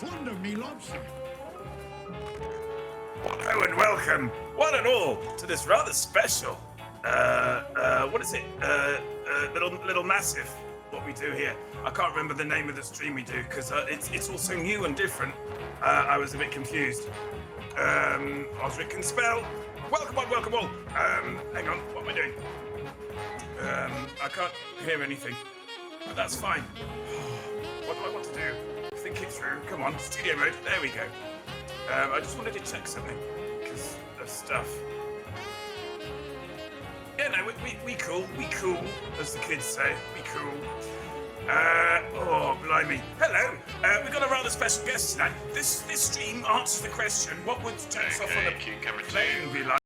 fond of me lobster. Hello and welcome, one and all, to this rather special, what is it? Little massive, what we do here. I can't remember the name of the stream we do, because it's all so new and different. I was a bit confused. Osric can spell. Welcome on, welcome all. Hang on, what am I doing? I can't hear anything, but that's fine. What do I want to do? Think it through. Come on, studio mode, there we go. I just wanted to check something, because of stuff. Yeah, no, we cool, as the kids say, we cool. Oh, blimey. Hello, we've got a rather special guest tonight. This stream answers the question, what would jumps off on the plane be like?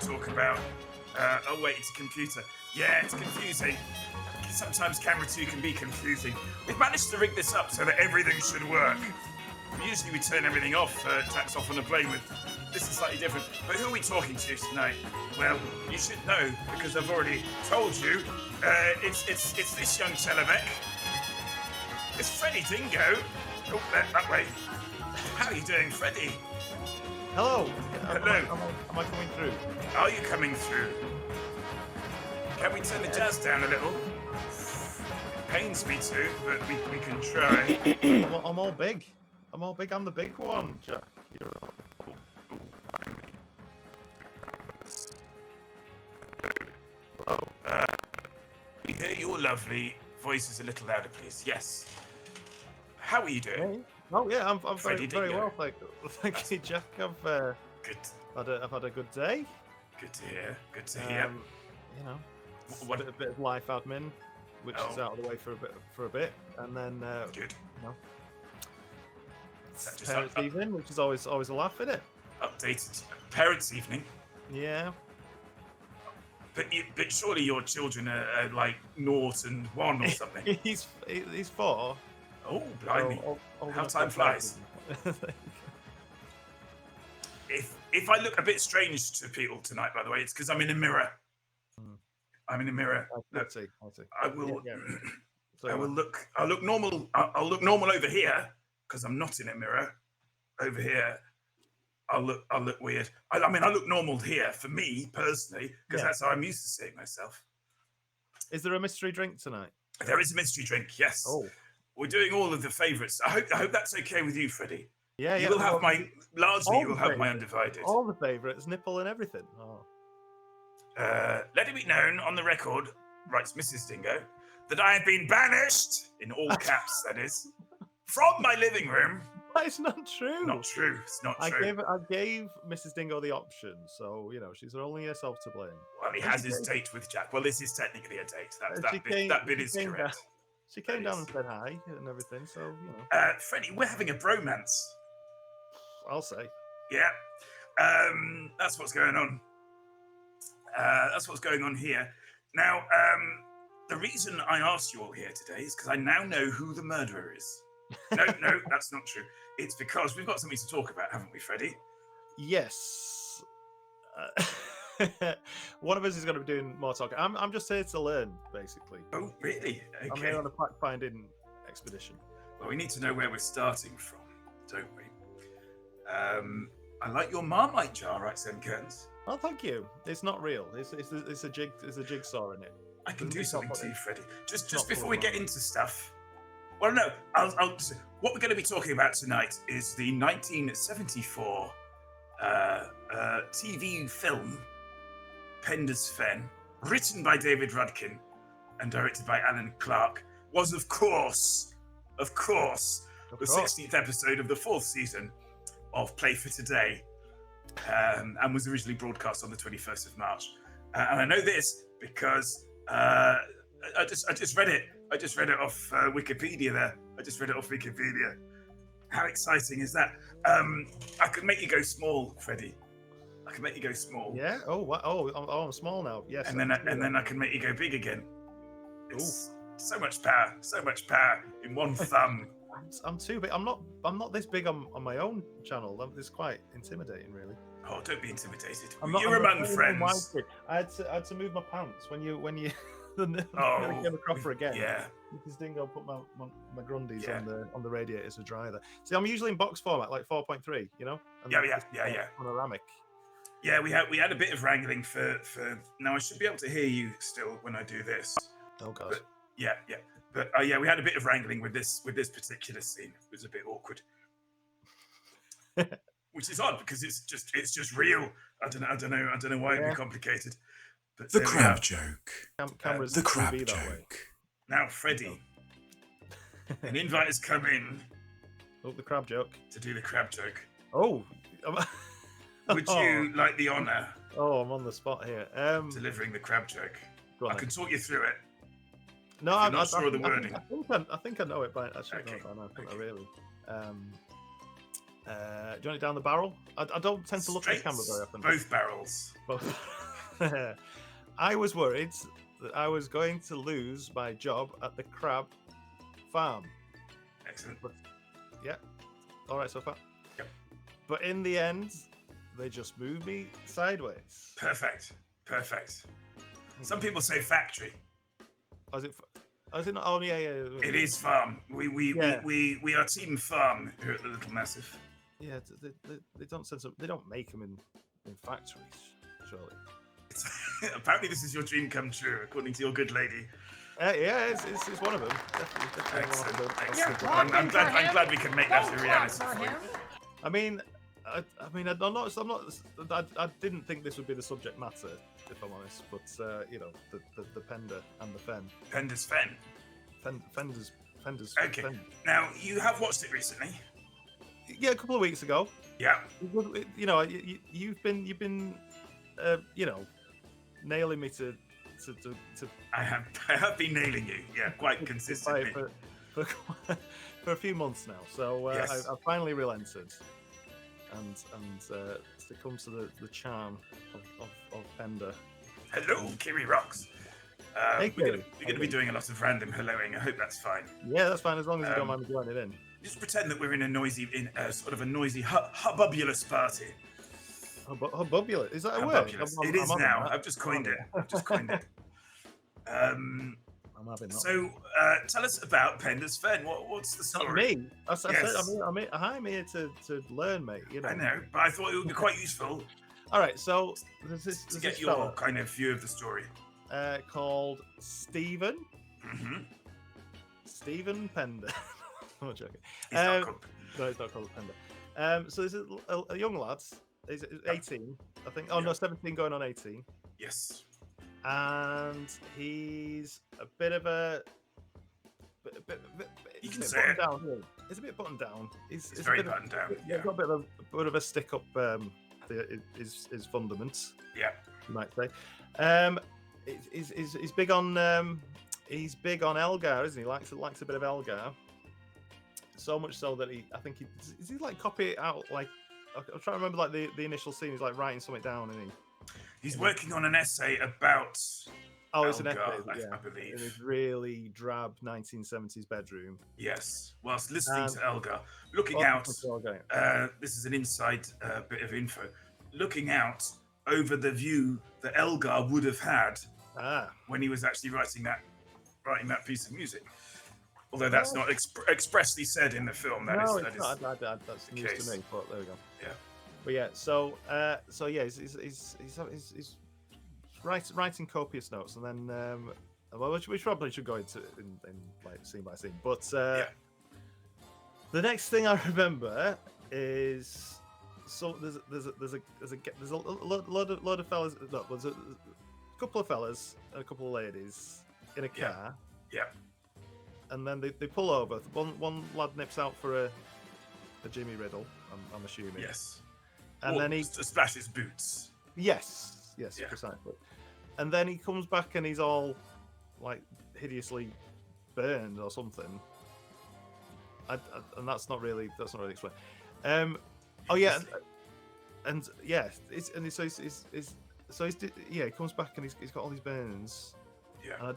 Talk about, oh wait, it's a computer. Yeah, it's confusing. Sometimes camera 2 can be confusing. We've managed to rig this up so that everything should work. Usually we turn everything off, tax off on the plane with. This is slightly different. But who are we talking to tonight? Well, you should know, because I've already told you. It's this young Televec. It's Freddie Dingo. Oh, that way. How are you doing, Freddie? Hello. Hello. Am I coming through? Are you coming through? Can we turn the jazz down a little? Pains me to, but we can try. I'm all big. I'm the big one, Jack. We hear your lovely voices a little louder, please. Yes. How are you doing? Hey. Oh yeah, I'm Freddie very Dingo. well, thank you, Jack. Good. I've had a good day. Good to hear. Good to hear. You know, What? a bit of life admin, which is out of the way for a bit, and then Good. you know, Is that just parents' evening, which is always a laugh, isn't it? updated parents' evening? Yeah. But surely your children are like 0 and 1 or something. He's 4. Oh, blimey! Old How enough time to flies. play. If I look a bit strange to people tonight, by the way, it's because I'm in a mirror. I'm in a mirror. I'll see. I will. Yeah. I will look. I'll look normal. I'll look normal over here because I'm not in a mirror. Over here, I'll look weird. I mean, I look normal here for me personally because that's how I'm used to seeing myself. Is there a mystery drink tonight? There is a mystery drink. Yes. Oh. We're doing all of the favourites. I hope that's okay with you, Freddie. Yeah, You will have my largely. all You will the have my favourites. undivided. All the favourites, nipple and everything. Oh. Let it be known on the record, writes Mrs. Dingo, that I have been banished, in all caps that is, from my living room. That is not true. Not true. It's not I true. gave Mrs. Dingo the option, so you know she's only herself to blame. Well, he has his date with Jack. Well, this is technically a date. She That bit she is came correct. She came That down is. and said hi and everything, so you know. Freddie, we're having a bromance. I'll say. Yeah. That's what's going on. That's what's going on here. Now, the reason I asked you all here today is because I now know who the murderer is. No, that's not true. It's because we've got something to talk about, haven't we, Freddie? Yes. One of us is going to be doing more talking. I'm just here to learn, basically. Oh, really? Okay. I'm here on a fact-finding expedition. Well, we need to know where we're starting from, don't we? I like your Marmite jar, right, Sen Kearns? Oh, thank you. It's not real. It's a jigsaw in it. I can do It's something not to you, funny. Freddie. Just not before full we of get Marmite. into stuff. Well, no, what we're going to be talking about tonight is the 1974 TV film Penda's Fen, written by David Rudkin and directed by Alan Clark, was of course, the 16th episode of the 4th season of Play for Today, and was originally broadcast on the 21st of March. And I know this because I just read it. I just read it off Wikipedia there. How exciting is that? I could make you go small, Freddie. I can make you go small. Yeah. Oh. Wow. Oh. I'm small now. Yes. And then I can make you go big again. It's so much power in one thumb. I'm too big. I'm not this big on my own channel. It's quite intimidating, really. Oh, don't be intimidated. I'm not. You're I'm among a friends. kid. I had to move my pants when you Oh, came across her again. yeah. Because Dingo put my grundies Yeah. on the radiators to dry there. See, I'm usually in box format, like 4.3, you know. And Yeah, this is yeah. panoramic. Yeah, we had a bit of wrangling for. Now I should be able to hear you still when I do this. Oh god. But yeah. But yeah, we had a bit of wrangling with this particular scene. It was a bit awkward. Which is odd because it's just real. I don't know why it'd be complicated. But The there we crab are. joke. Cameras The do crab be that way. joke. Now, Freddie, an invite has come in Oh, the crab joke. to do the crab joke. Oh. Would you like the honour Oh, I'm on the spot here. delivering the crab joke? Go on I then. can talk you through it. No, I'm not sure of the wording. I think I know it, but I should know it by now. I think I really. Do you want it down the barrel? I don't tend to look at the camera very often. Both barrels. Both. I was worried that I was going to lose my job at the crab farm. Excellent. But, yeah, all right so far. Yep. But in the end, they just moved me sideways. Perfect. Some people say factory. Was it? Was it not? Oh yeah. It is farm. We are team farm here at the Little Massive. Yeah, they don't make them in factories, surely. Apparently, this is your dream come true, according to your good lady. Yeah, it's one of them. Definitely Excellent. one of them. Excellent. I'm glad we can make that a reality for you. I mean, I didn't think this would be the subject matter, if I'm honest. But you know, the Penda and the Fen. Penda's Fen. Fender's. Okay. Now you have watched it recently. Yeah, a couple of weeks ago. Yeah. You know, you've been you know, nailing me to. I have been nailing you. Yeah, quite consistently. For a few months now. So Yes. I finally relented. And succumbed to the charm of Penda. Hello, Kiri Rocks. Hey, we're Kiri. going to be doing a lot of random helloing. I hope that's fine. Yeah, that's fine as long as you don't mind me joining in. Just pretend that we're in a sort of a noisy, hubbubulous party. Hubbubulous. Is that a word? Hubbubulous. It is now. I've just coined it. I'm having that. So, tell us about Penda's Fen. What's the story? Me? I said, I'm here to learn, mate. You know. I know, but I thought it would be quite useful. All right, so there's to get this your fella, kind of view of the story. called Stephen. Mm-hmm. Stephen Penda. I'm not joking. He's not called. No, it's not called Penda. So there's a young lad. He's 18, I think. Oh no, 17 going on 18. Yes. And he's a bit of a. You He's can a bit say buttoned it. down here. He's a bit buttoned down. It's very buttoned down. Yeah, he's got a bit of a stick up. His fundament. Yeah. You might say. He's big on he's big on Elgar, isn't he? Likes a bit of Elgar. So much so that he like copy it out like I'm trying to remember like the initial scene. He's like writing something down, and he's working on an essay about. It's an Elgar, essay, I believe. In his really drab 1970s bedroom. Yes, whilst listening to Elgar, looking out. This is an inside bit of info. Looking out over the view that Elgar would have had when he was actually writing that piece of music. Although that's not expressly said in the film. That's news to me. But there we go. Yeah. But yeah, so yeah, he's writing copious notes, and then which probably should go into in like scene by scene. But the next thing I remember is there's a load of fellas. No, there's a couple of fellas and a couple of ladies in a car. Yeah. And then they pull over. One lad nips out for a Jimmy Riddle. I'm assuming. Yes. And then he splashes boots. Yes, precisely. And then he comes back and he's all like hideously burned or something. And that's not really explained. Oh yeah, and yeah, he comes back and he's got all these burns. Yeah.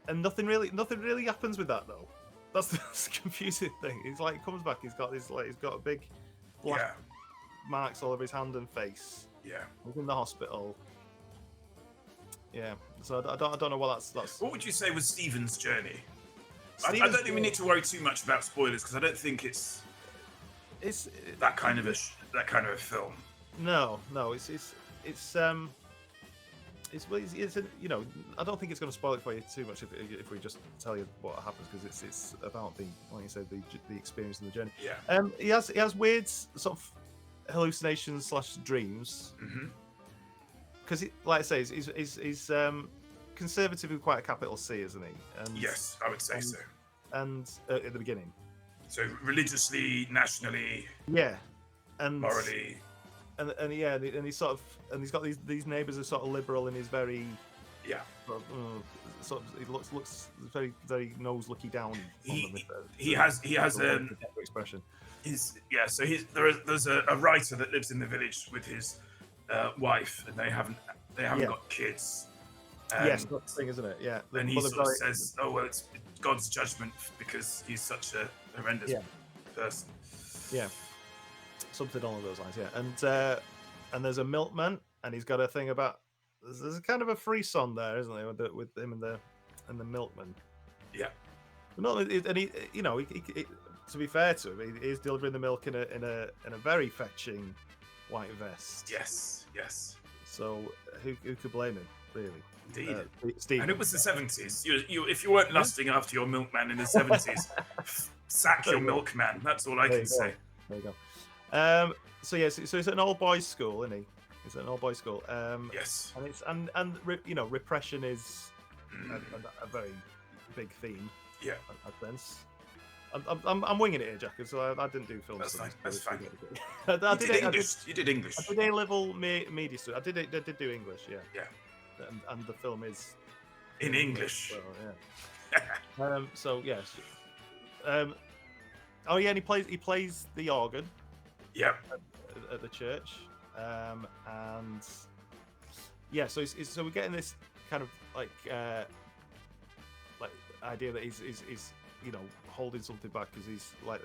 And nothing really happens with that though. That's the confusing thing. He's like, he comes back, he's got a big black marks all over his hand and face. Yeah. He's in the hospital. Yeah. So I don't know what that's. What would you say was Stephen's journey? I Stephen's don't think we need to worry too much about spoilers because I don't think it's that kind of a film. No, it's you know, I don't think it's going to spoil it for you too much if we just tell you what happens, because it's about the, like you said, the experience and the journey. Yeah. He has weird sort of hallucinations / dreams. Because like I say, he's conservatively quite a capital C, isn't he? And, yes, I would say so. And at the beginning. So religiously, nationally, yeah, and morally. And he's sort of, and he's got these neighbours are sort of liberal, and he's very sort of he looks very nose looky down. He has expression. So there's a writer that lives in the village with his wife, and they haven't got kids. Yes, that's the thing, isn't it? Yeah. And he sort of says, "Oh well, it's God's judgment because he's such a horrendous person." Yeah. Something along those lines, and there's a milkman, and he's got a thing about there's a kind of a frisson there, isn't there, with him and the milkman. Yeah. No, and he to be fair to him, he is delivering the milk in a very fetching white vest. Yes. So who could blame him, really? Indeed. Steve. And it was the 70s. If you weren't lusting after your milkman in the 70s, sack your milkman. That's all I can say. There you go. So it's an all boys school, isn't he? It's an all boys school. Yes. And it's and repression is a very big theme. Yeah. I sense. I'm winging it here, Jack. So I didn't do film. That's fine. You did English. I did A-level media study. I did do English. Yeah. Yeah. And the film is in English. So, yeah. So yes. Oh yeah, and he plays the organ. Yeah. At the church, and yeah, so we're getting this kind of like idea that he's holding something back because he's like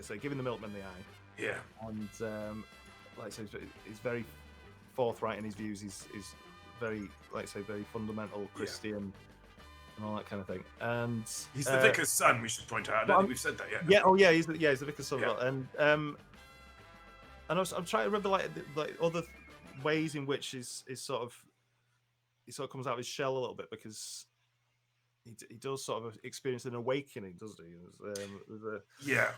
say giving the milkman the eye. Yeah. And like I say, he's very forthright in his views. He's very very fundamental Christian and all that kind of thing. And he's the vicar's son. We should point out. I don't think we've said that yet. Yeah. Oh yeah. He's the vicar's son. Yeah. And I'm trying to remember like other ways in which he sort of comes out of his shell a little bit, because he does sort of experience an awakening, doesn't he? Yeah.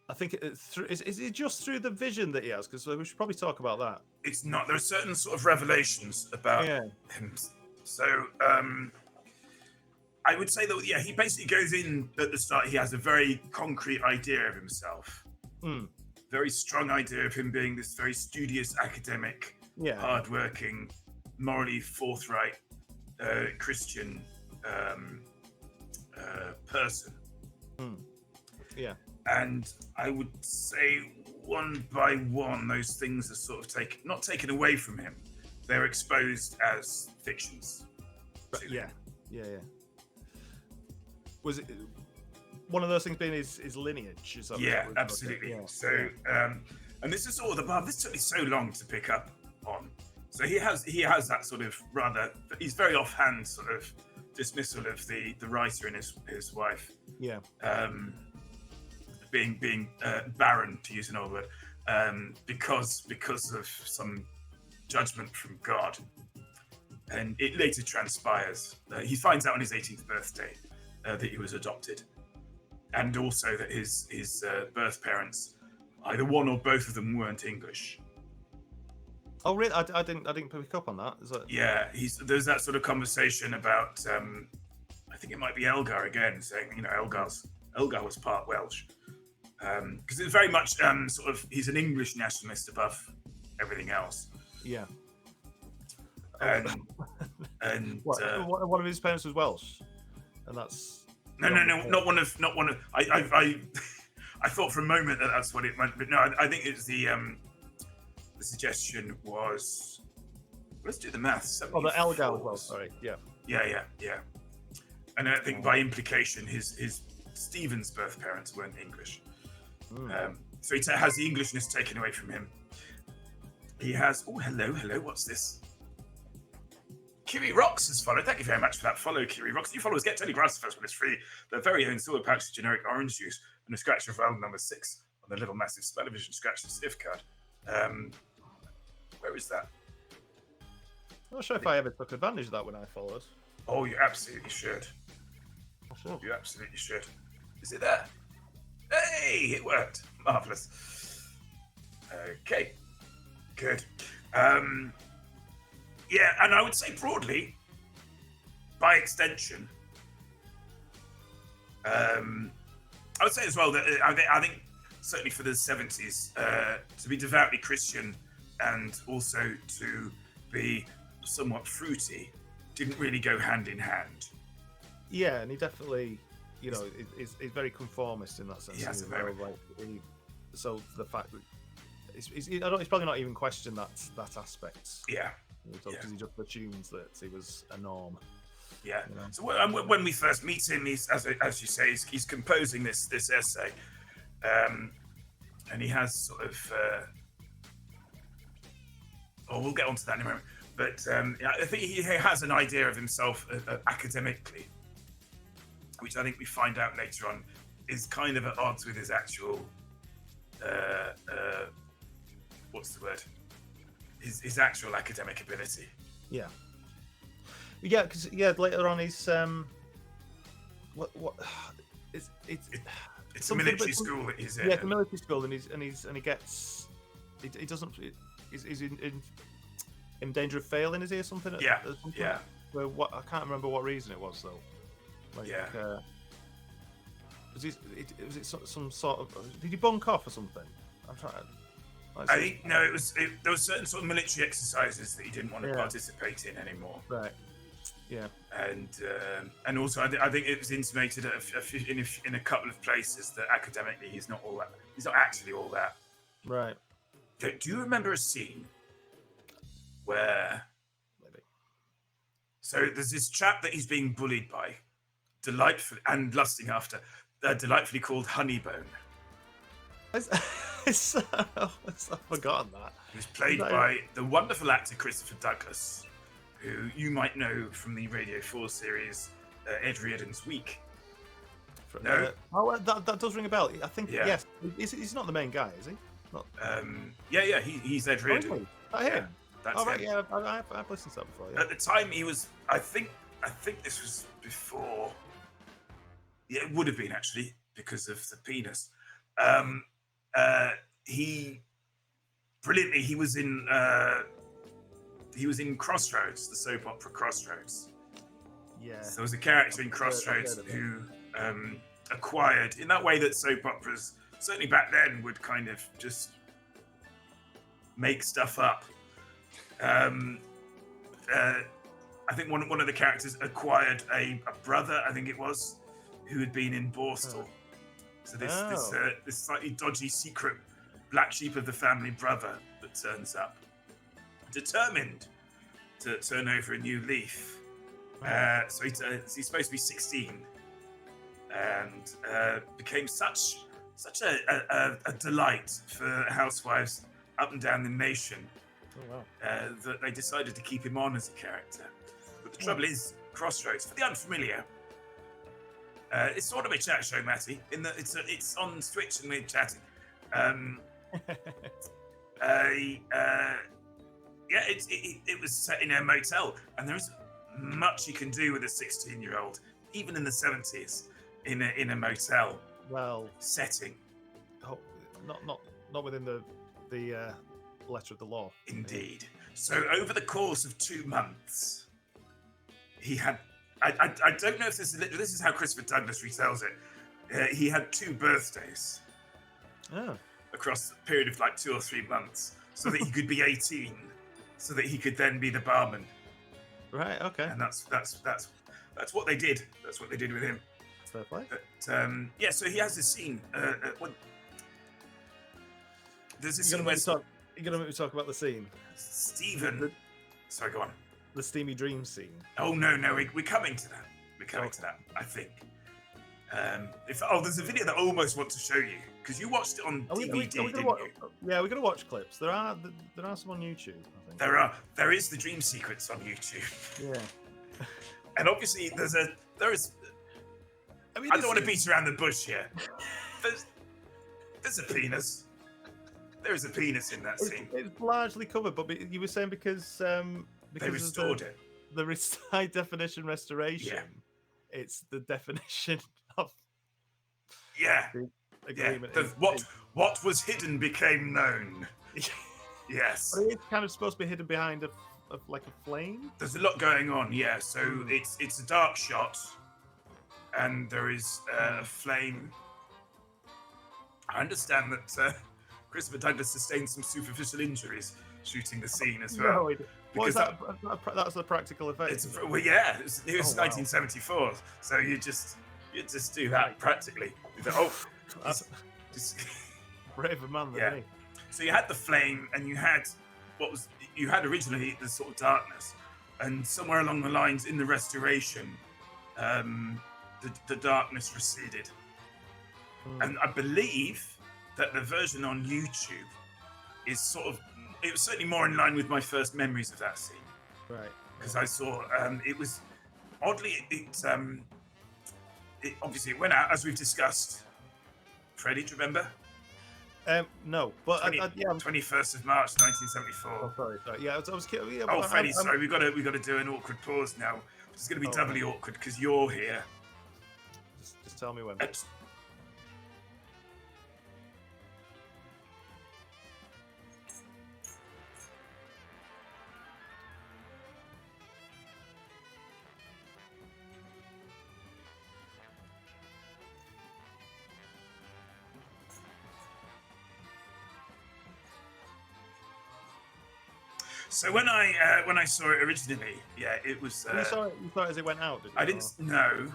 I think is it just through the vision that he has? Because we should probably talk about that. It's not. There are certain sort of revelations about him. So I would say that he basically goes in at the start. He has a very concrete idea of himself. Very strong idea of him being this very studious academic, hardworking, morally forthright Christian person. Yeah. And I would say one by one, those things are sort of not taken away from him. They're exposed as fictions. Yeah. Was it one of those things being his lineage? Is that absolutely. Yeah. So, and this is sort of the bar. This took me so long to pick up on. So he has that sort of he's very offhand sort of dismissal of the writer and his wife. Yeah. Being barren, to use an old word, because of some judgment from God. And it later transpires. He finds out on his 18th birthday that he was adopted, and also that his birth parents, either one or both of them, weren't English. Oh really? I didn't pick up on that. Is that... Yeah, there's that sort of conversation about I think it might be Elgar again, saying Elgar was part Welsh, because it's very much sort of he's an English nationalist above everything else. Yeah. And one of his parents was Welsh, and that's no, not one of. I thought for a moment that that's what it meant, but no, I think it's the suggestion was. Let's do the maths. Oh, the Elgar was Welsh. Sorry, yeah. And I think by implication, his Stephen's birth parents weren't English, so he has the Englishness taken away from him. He has. Oh, hello. What's this? Kiri Rocks has followed. Thank you very much for that follow, Kiri Rocks. New followers get 20 gratis first when it's free. Their very own silver pouch of generic orange juice and a scratch of round number 6 on the little massive Smell-O-Vision scratch and sniff card. Where is that? I'm not sure if I ever took advantage of that when I followed. Oh, you absolutely should. You absolutely should. Is it there? Hey, it worked. Marvelous. Okay. Good. Yeah, and I would say broadly, by extension, I would say as well that I think certainly for the 70s, to be devoutly Christian and also to be somewhat fruity didn't really go hand in hand. Yeah, and he definitely, is very conformist in that sense. He has a very... so the fact that he's probably not even questioned that aspect. Yeah. Because he just assumes that he was a norm. Yeah. So when we first meet him, he's as you say, he's composing this essay, and he has sort of. We'll get onto that in a moment. But I think he has an idea of himself academically, which I think we find out later on is kind of at odds with his actual. What's the word? His actual academic ability. Yeah, because later on he's it's a military school that he's in. Yeah, the military school, and he's in danger of failing, is he, or something? Yeah. Well, I can't remember what reason it was though. Was it some sort of? Did he bunk off or something? I'm trying. There were certain sort of military exercises that he didn't want to participate in anymore. Right. Yeah. And also I think it was intimated in a couple of places that academically he's not all that. He's not actually all that. Right. Do you remember a scene where? Maybe. So there's this chap that he's being bullied by, delightful and lusting after, delightfully called Honeybone. I've forgotten that. He was played by the wonderful actor Christopher Douglas, who you might know from the Radio 4 series Ed Reardon's Week. No? That does ring a bell. I think, yes. He's not the main guy, is he? Not... he's Ed Reardon. Oh, really? Is that him? That's him. Yeah, I've listened to that before. Yeah. At the time, he was, I think this was before, it would have been actually, because of the penis. He was in Crossroads, the soap opera Crossroads. Yeah. So there was a character in Crossroads who acquired, in that way that soap operas, certainly back then, would kind of just make stuff up. I think one of the characters acquired a brother, I think it was, who had been in Borstal. So this slightly dodgy secret black sheep of the family brother that turns up, determined to turn over a new leaf. So he's supposed to be 16, and became such a delight for housewives up and down the nation that they decided to keep him on as a character. But the trouble is, Crossroads, for the unfamiliar, it's sort of a chat show, Matty. It's on Twitch and we're chatting. It was set in a motel, and there isn't much you can do with a 16-year-old, even in the 70s, in a motel setting. Oh, not within the letter of the law. Indeed. So over the course of 2 months, he had. I don't know if this is how Christopher Douglas retells it. He had 2 birthdays across the period of like 2 or 3 months, so that he could be 18, so that he could then be the barman. Right. Okay. And that's what they did. That's what they did with him. Fair play. But so he has this scene. There's this scene where you're gonna make me talk about the scene. Stephen. Sorry, go on. The steamy dream scene. Oh no, we're coming to that. We're coming to that, I think. There's a video that I almost want to show you because you watched it on DVD, didn't you? Yeah, we're gonna watch clips. There are some on YouTube, I think. There is the dream sequence on YouTube. Yeah. And obviously I don't want to beat around the bush here. There's a penis. There is a penis in that scene. It's largely covered, but you were saying because they restored it. The high definition restoration. Yeah. It's the definition of the agreement. What was hidden became known. Yes. But it's kind of supposed to be hidden behind a flame. There's a lot going on, yeah. So it's a dark shot, and there is a flame. I understand that Christopher Douglas sustained some superficial injuries shooting the scene as well. No, what is that? That's the practical effect. It was 1974, so you just do that practically. Braver man than me. So you had the flame, and you had originally the sort of darkness, and somewhere along the lines in the restoration, the darkness receded, and I believe that the version on YouTube is it was certainly more in line with my first memories of that scene. Right. Because I saw it was oddly it obviously it went out as we've discussed. Freddie, do you remember? No, but 21st of March, 1974. Oh, sorry. Yeah, I was kidding. Yeah, Freddie, sorry, we got to do an awkward pause now. It's going to be doubly awkward because you're here. Just tell me when. So when I saw it originally, it was. You saw it as it went out, didn't you? I didn't know.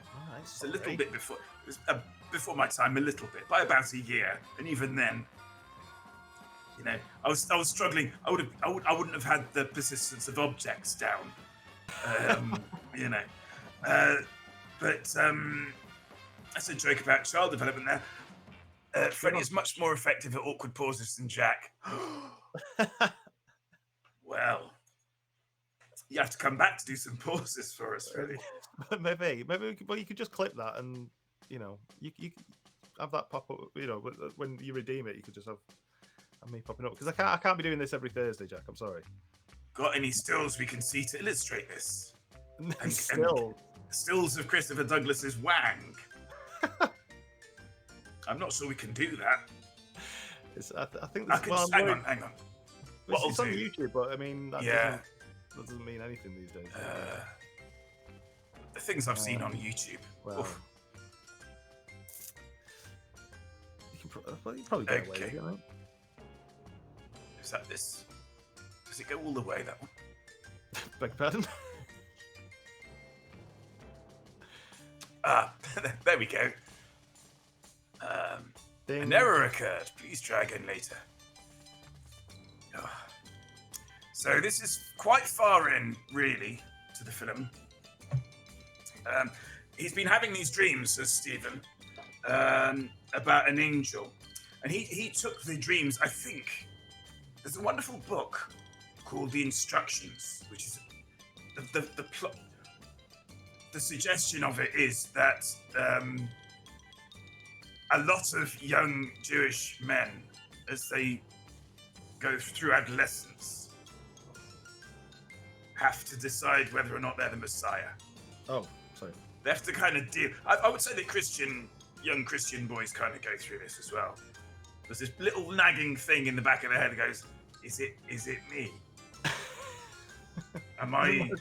Oh, it's a little bit before. It was before my time, a little bit, by about a year, and even then, I was struggling. I wouldn't have had the persistence of objects down. But that's a joke about child development there. Freddie is much more effective at awkward pauses than Jack. Well, you have to come back to do some pauses for us, Freddie. maybe. Well, you could just clip that, and you have that pop up. When you redeem it, you could just have me popping up because I can't be doing this every Thursday, Jack. I'm sorry. Got any stills we can see to illustrate this? Stills of Christopher Douglas's wang. I'm not sure we can do that. I think. Hang on. It's on YouTube, but I mean, that doesn't mean anything these days. The things I've seen on YouTube. Well, you probably get away with it, right? Is that this? Does it go all the way, that one? Beg pardon? There we go. An error occurred. Please try again later. So this is quite far in, really, to the film. He's been having these dreams, says Stephen, about an angel. And he took the dreams, I think. There's a wonderful book called The Instructions, which is the plot. The suggestion of it is that a lot of young Jewish men, as they go through adolescence, have to decide whether or not they're the Messiah. Oh, sorry. They have to kind of deal. I would say that young Christian boys kind of go through this as well. There's this little nagging thing in the back of their head that goes, "Is it me? Am I?"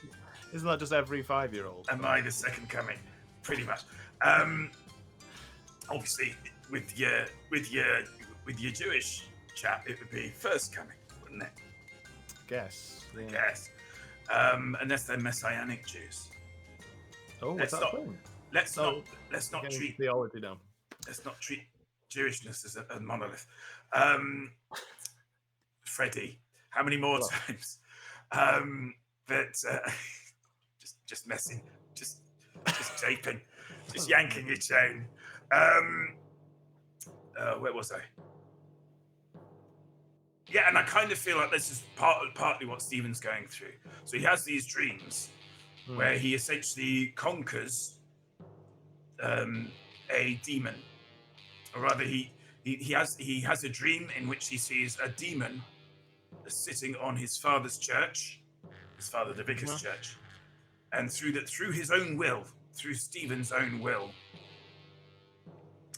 Isn't that just every 5-year-old? Am I the second coming? Pretty much. Obviously, with your Jewish chap, it would be first coming, wouldn't it? Guess. I guess. Unless they're messianic Jews. Oh, let's not treat theology down. Let's not treat Jewishness as a monolith. Freddie, how many more times? Just messing, just japing. Just yanking your chain. Where was I? Yeah, and I kind of feel like this is partly what Stephen's going through. So he has these dreams where he essentially conquers a demon, or rather, he has a dream in which he sees a demon sitting on his father's church, his father the vicar's church, and through his own will, through Stephen's own will,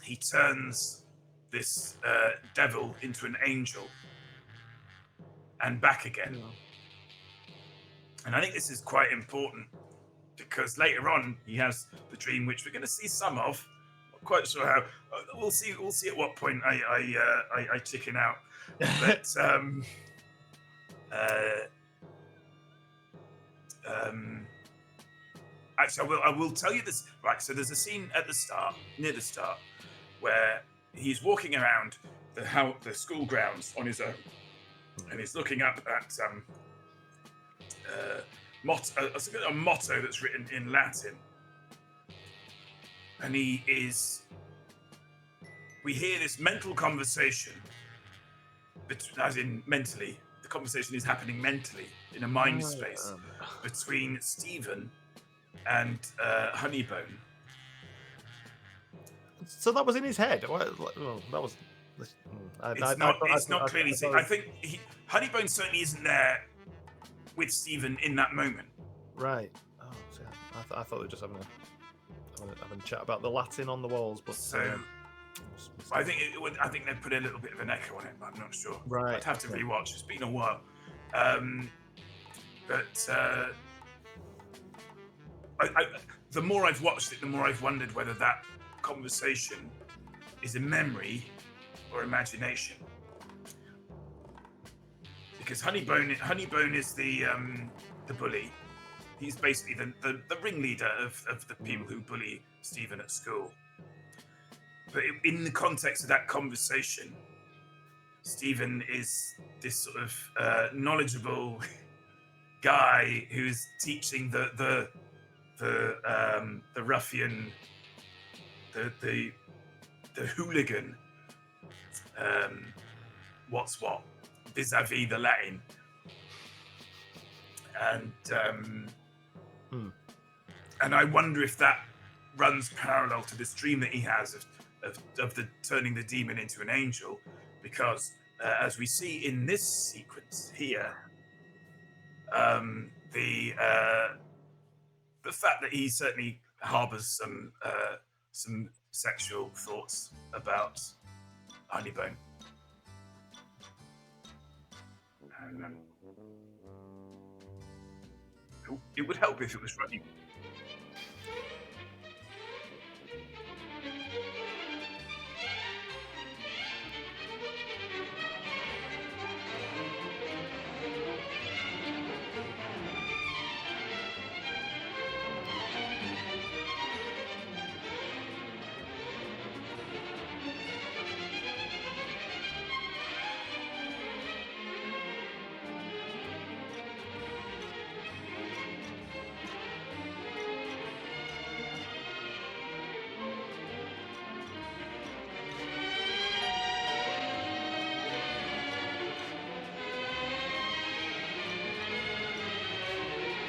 he turns this devil into an angel and back again. And I think this is quite important because later on he has the dream which we're going to see some of. Not quite sure how. We'll see at what point I chicken out. But actually, I will tell you this. Right. So there's a scene at the start, near the start, where he's walking around the school grounds on his own, and he's looking up at a motto that's written in Latin, and we hear this mental conversation, as in mentally. The conversation is happening mentally in a mind space between Stephen and Honeybone. So that was in his head. Well, that was. It's not clearly seen. I think Honeybone certainly isn't there with Stephen in that moment. Right. Oh, so I thought they were just having a chat about the Latin on the walls, but so I think I think they put a little bit of an echo on it, but I'm not sure. Right. I'd have to rewatch. It's been a while. The more I've watched it, the more I've wondered whether that conversation is a memory or imagination. Because Honeybone is the bully. He's basically the ringleader of the people who bully Stephen at school. But in the context of that conversation, Stephen is this sort of knowledgeable guy who's teaching the ruffian, the hooligan, what's what vis-a-vis the Latin, and I wonder if that runs parallel to this dream that he has of the turning the demon into an angel, because as we see in this sequence here, the fact that he certainly harbors some sexual thoughts about Honeybone. It would help if it was running.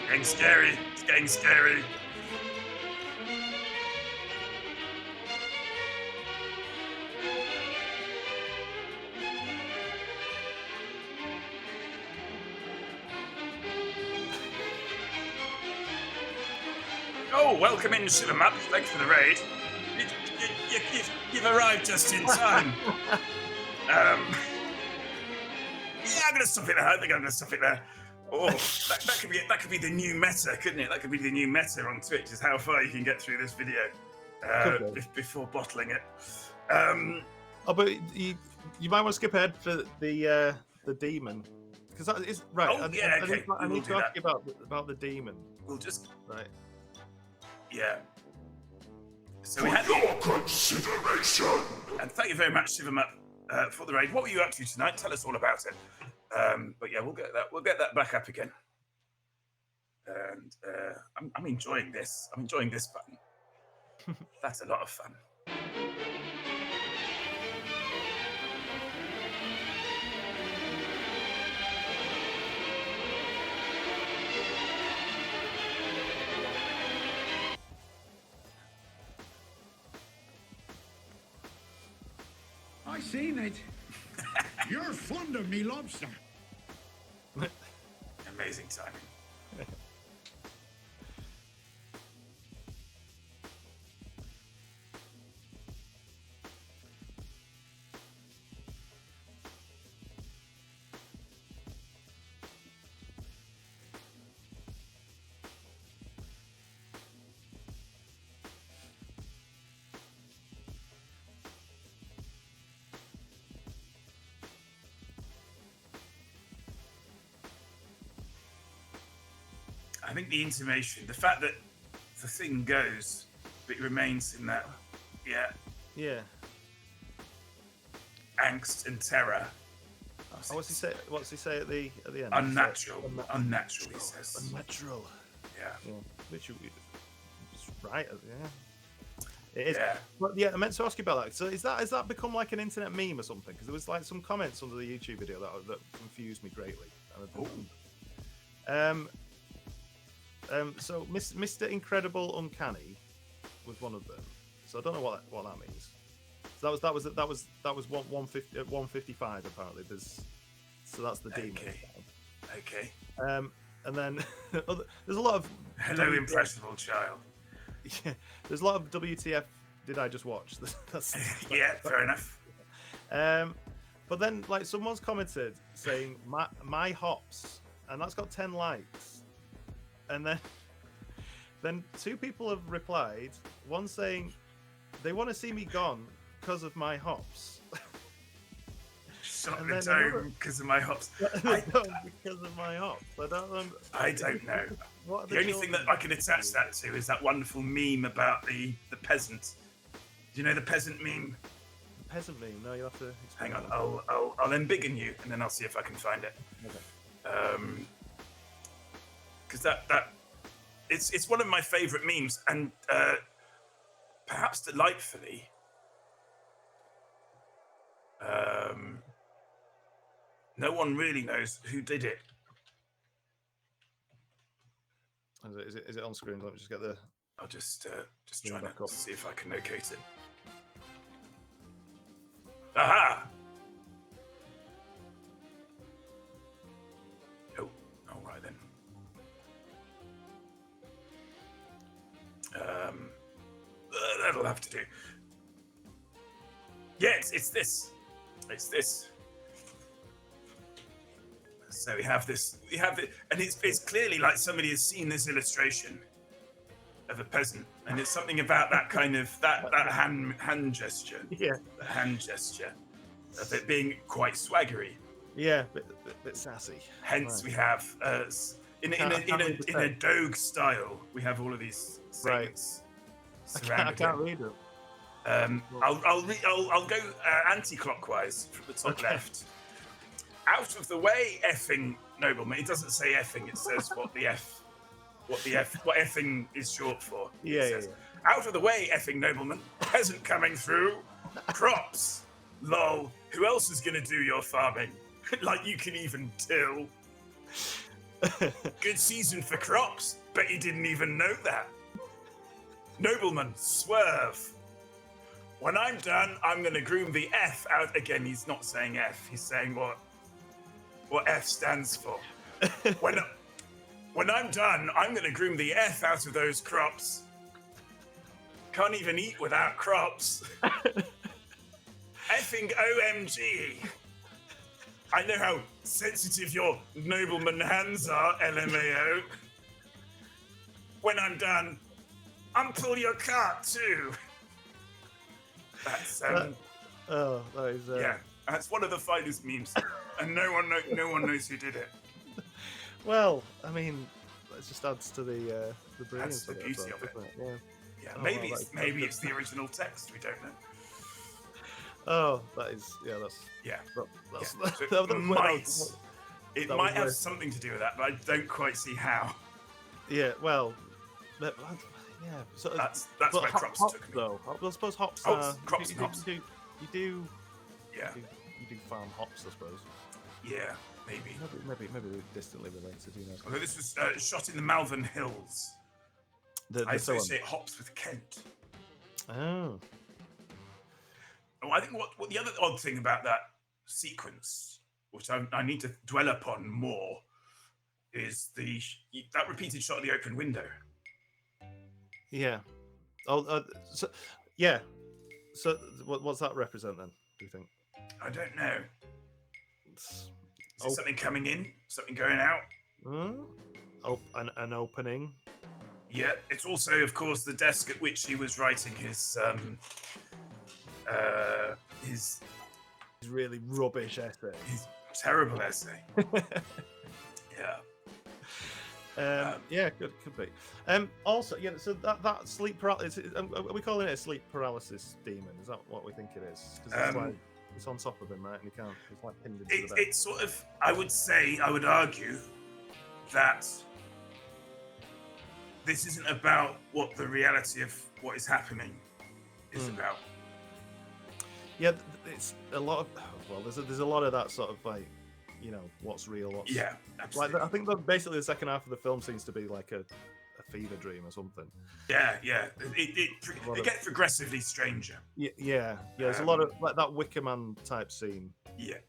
Getting scary. It's getting scary. Oh, welcome in, Shivermup. Thanks for the raid. You've arrived just in time. Yeah, I'm gonna stop it there. I think I'm gonna stop it there. Oh, that could be the new meta, couldn't it? That could be the new meta on Twitch, is how far you can get through this video before bottling it. But you might want to skip ahead for the demon, because that is right. Oh, yeah, okay. I need to ask you about the demon. We'll just right. Yeah. So for we had your consideration. And thank you very much, Shivermup, for the raid. What were you up to tonight? Tell us all about it. But yeah, we'll get that back up again. And I'm enjoying this. I'm enjoying this button. That's a lot of fun. I seen it. You're fond of me lobster. Amazing timing. I think the intimation, the fact that the thing goes, but it remains in that, Yeah. angst and terror. Oh, what's he say? What's he say at the end? Unnatural. Unnatural, he says. Unnatural. Yeah. Which is right. Yeah. It is. Yeah. But yeah, I meant to ask you about that. So is that become like an internet meme or something? Because there was like some comments under the YouTube video that confused me greatly. So Mr. Incredible Uncanny was one of them. So I don't know what that means. So that was 150 at 155 apparently. So that's the demon. Okay. And then there's a lot of Hello, impressionable child. Yeah, there's a lot of WTF. Did I just watch? That's Yeah, fair enough. But then like someone's commented saying my hops, and that's got 10 likes. And then two people have replied. One saying they want to see me gone because of my hops. Shot And the then dome because of my hops. Because of my hops. I don't know. What are The only thing that I can attach that to is that wonderful meme about the peasant. Do you know the peasant meme? The peasant meme? No, you'll have to explain. Hang on, I'll embiggen you, and then I'll see if I can find it. Okay. Because that it's one of my favourite memes, and perhaps delightfully, no one really knows who did it. Is it on screen? Let me just get the. I'll just Bring try it back to up. see if I can locate it. Aha! Oh, all right then. That'll have to do. Yeah, it's this. It's this. So we have this, and it's clearly like somebody has seen this illustration of a peasant, and it's something about that kind of that hand gesture, Yeah. the hand gesture of it being quite swaggery. Yeah, bit sassy. Hence, Right. we have in read the a text. Doge style, we have all of these segments I surrounded. can't read them. I'll go anti-clockwise from the top Okay. left. Out of the way, effing nobleman. It doesn't say effing. It says what effing is short for. It Yeah, says, out of the way, effing nobleman. Peasant coming through. Crops. Lol. Who else is gonna do your farming? Like you can even till. Good season for crops. Bet you didn't even know that. Nobleman, swerve. When I'm done, I'm gonna groom the F out. Again, he's not saying F. He's saying what F stands for. When I'm done, I'm gonna groom the F out of those crops. Can't even eat without crops. Effing OMG. I know how sensitive your nobleman hands are, LMAO. When I'm done, unpull your cart too. That's that is. yeah, that's one of the finest memes, and no one knows who did it. Well, I mean, that just adds to the brilliance. That's the of it, beauty I of it. suppose, doesn't it? Yeah. Yeah, Oh, maybe well, it's the original text. We don't know. Oh, that is. Yeah, that's. Yeah, That's. yeah. So that it that might was have something to do with that, but I don't quite see how. Yeah. Well, Yeah. So That's but where crops hops, took me. though. I suppose hops. Crops you, and hops. You do. Yeah, You do farm hops, I suppose. yeah, maybe. Maybe we're distantly related. Who knows? Although this was shot in the Malvern Hills. I The film. associate hops with Kent. Oh. Oh, I think what the other odd thing about that sequence, which I need to dwell upon more, is that repeated shot of the open window. Yeah. Oh. So. Yeah. So what's that represent then? Do you think? I don't know. It's, Is it something coming in? Something going out? an opening. Yeah. It's also, of course, the desk at which he was writing his Really rubbish essay. his terrible essay. Yeah. Yeah, could be. Also, yeah. So that sleep paralysis. Are we calling it a sleep paralysis demon? Is that what we think it is? Because it's like it's on top of him, right? And he can't. It's like pinned into the bed. It's sort of. I would argue that this isn't about what the reality of what is happening is about. Yeah, it's a lot of. Well, there's a lot of that sort of like, what's real, what's Absolutely. like. I think that basically the second half of the film seems to be like a fever dream or something. Yeah. It gets progressively stranger. Yeah. There's a lot of like that Wicker Man type scene. Yeah.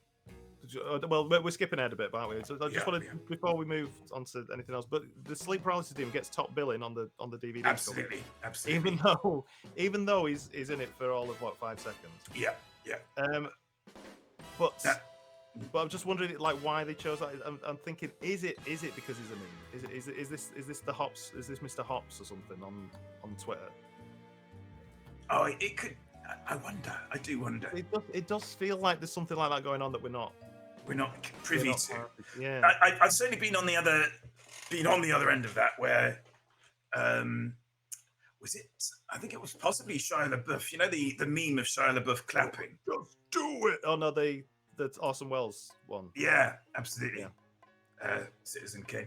Well, we're skipping ahead a bit, aren't we? So I just wanted, yeah. before we move on to anything else, but the sleep paralysis demon gets top billing on the DVD. Absolutely. Even though he's in it for all of 5 seconds. Yeah. But I'm just wondering like why they chose that. I'm thinking, is it because he's a meme? Is this the Hops? Is this Mr. Hops or something on Twitter? Oh, it could. I wonder. I do wonder. It does feel like there's something like that going on that we're not privy to. Yeah. I've certainly been on the other end of that where was it? I think it was possibly Shia LaBeouf. You know the meme of Shia LaBeouf clapping. Just do it. Oh no, the Orson Welles one. Yeah, absolutely. Yeah. Citizen Kane.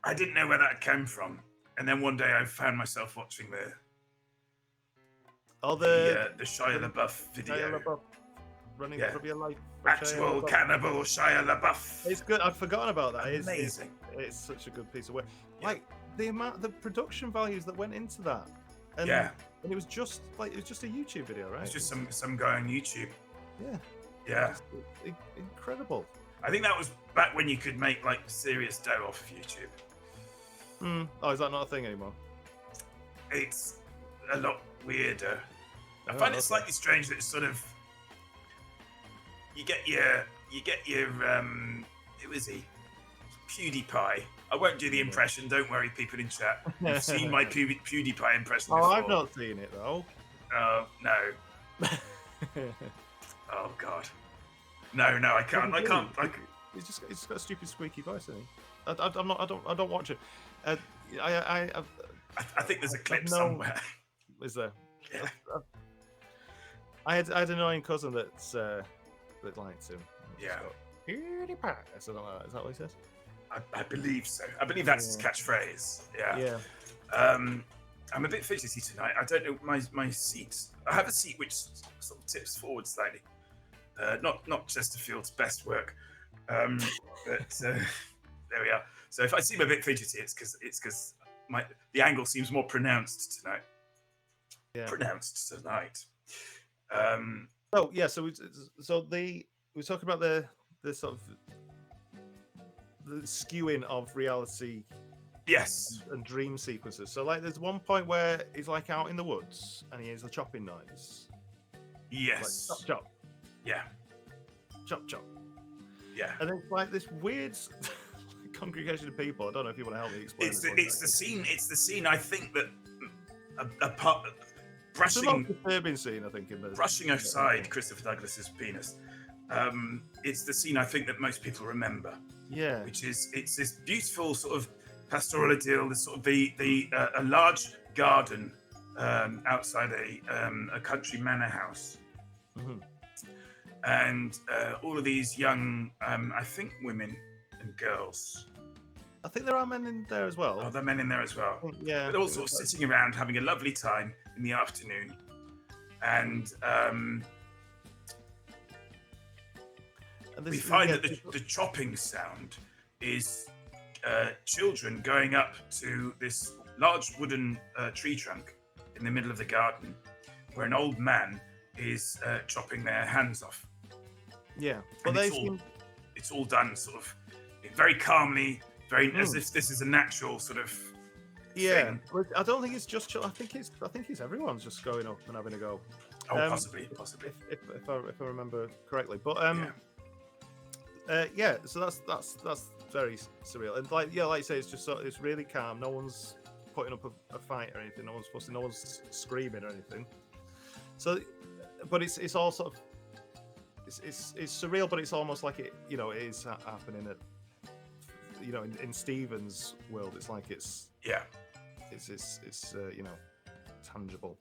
I didn't know where that came from, and then one day I found myself watching the Shia LaBeouf video. Shia LaBeouf running for your life. Actual cannibal Shia LaBeouf. It's good. I'd forgotten about that. Amazing. It's such a good piece of work. Like the production values that went into that. And, yeah. And it was just a YouTube video, right? It's just some guy on YouTube. Yeah. Yeah. It's incredible. I think that was back when you could make like serious dough off of YouTube. Oh, is that not a thing anymore? It's a lot weirder. I find it slightly strange that it's sort of you get your who is he? PewDiePie. I won't do the impression. Don't worry, people in chat. You've seen my PewDiePie impression before. I've not seen it though. Oh no. Oh god. No, I can't. He's just got a stupid squeaky voice, isn't he? I don't watch it. I think there's a clip somewhere. Is there? Yeah. I had an annoying cousin that liked him. Yeah. PewDiePie. So is that what he says? I believe so. I believe that's his catchphrase. Yeah. Yeah. I'm a bit fidgety tonight. I don't know my seat. I have a seat which sort of tips forward slightly. Not Chesterfield's best work, but there we are. So if I seem a bit fidgety, it's because the angle seems more pronounced tonight. Yeah. Pronounced tonight. So we talk about the sort of the skewing of reality. Yes. And dream sequences. So like there's one point where he's like out in the woods and he hears a chopping noise. Yes. Like, chop chop. Yeah. Chop chop. Yeah. And it's like this weird congregation of people. I don't know if you want to help me explain. It's the scene I think that it's the most disturbing scene, I think, in the brushing aside Christopher Douglas's penis. It's the scene I think that most people remember. Yeah. Which is it's this beautiful sort of pastoral idyll, this sort of a large garden outside a country manor house. Mm-hmm. And all of these young, I think women, and girls. I think there are men in there as well. Are there men in there as well? Yeah. They're all sort of sitting around having a lovely time in the afternoon. And we find that the chopping sound is children going up to this large wooden tree trunk in the middle of the garden where an old man is chopping their hands off. Yeah. But it's all done sort of very calmly, as if this is a natural sort of thing. But I don't think it's just. I think it's everyone's just going up and having a go. Oh, possibly. If I remember correctly, but So that's very surreal. And like you say, it's just it's really calm. No one's putting up a fight or anything. No one's fussing. No one's screaming or anything. So, but it's all sort of it's surreal, but it's almost like it is happening at in Stephen's world. It's like it's tangible.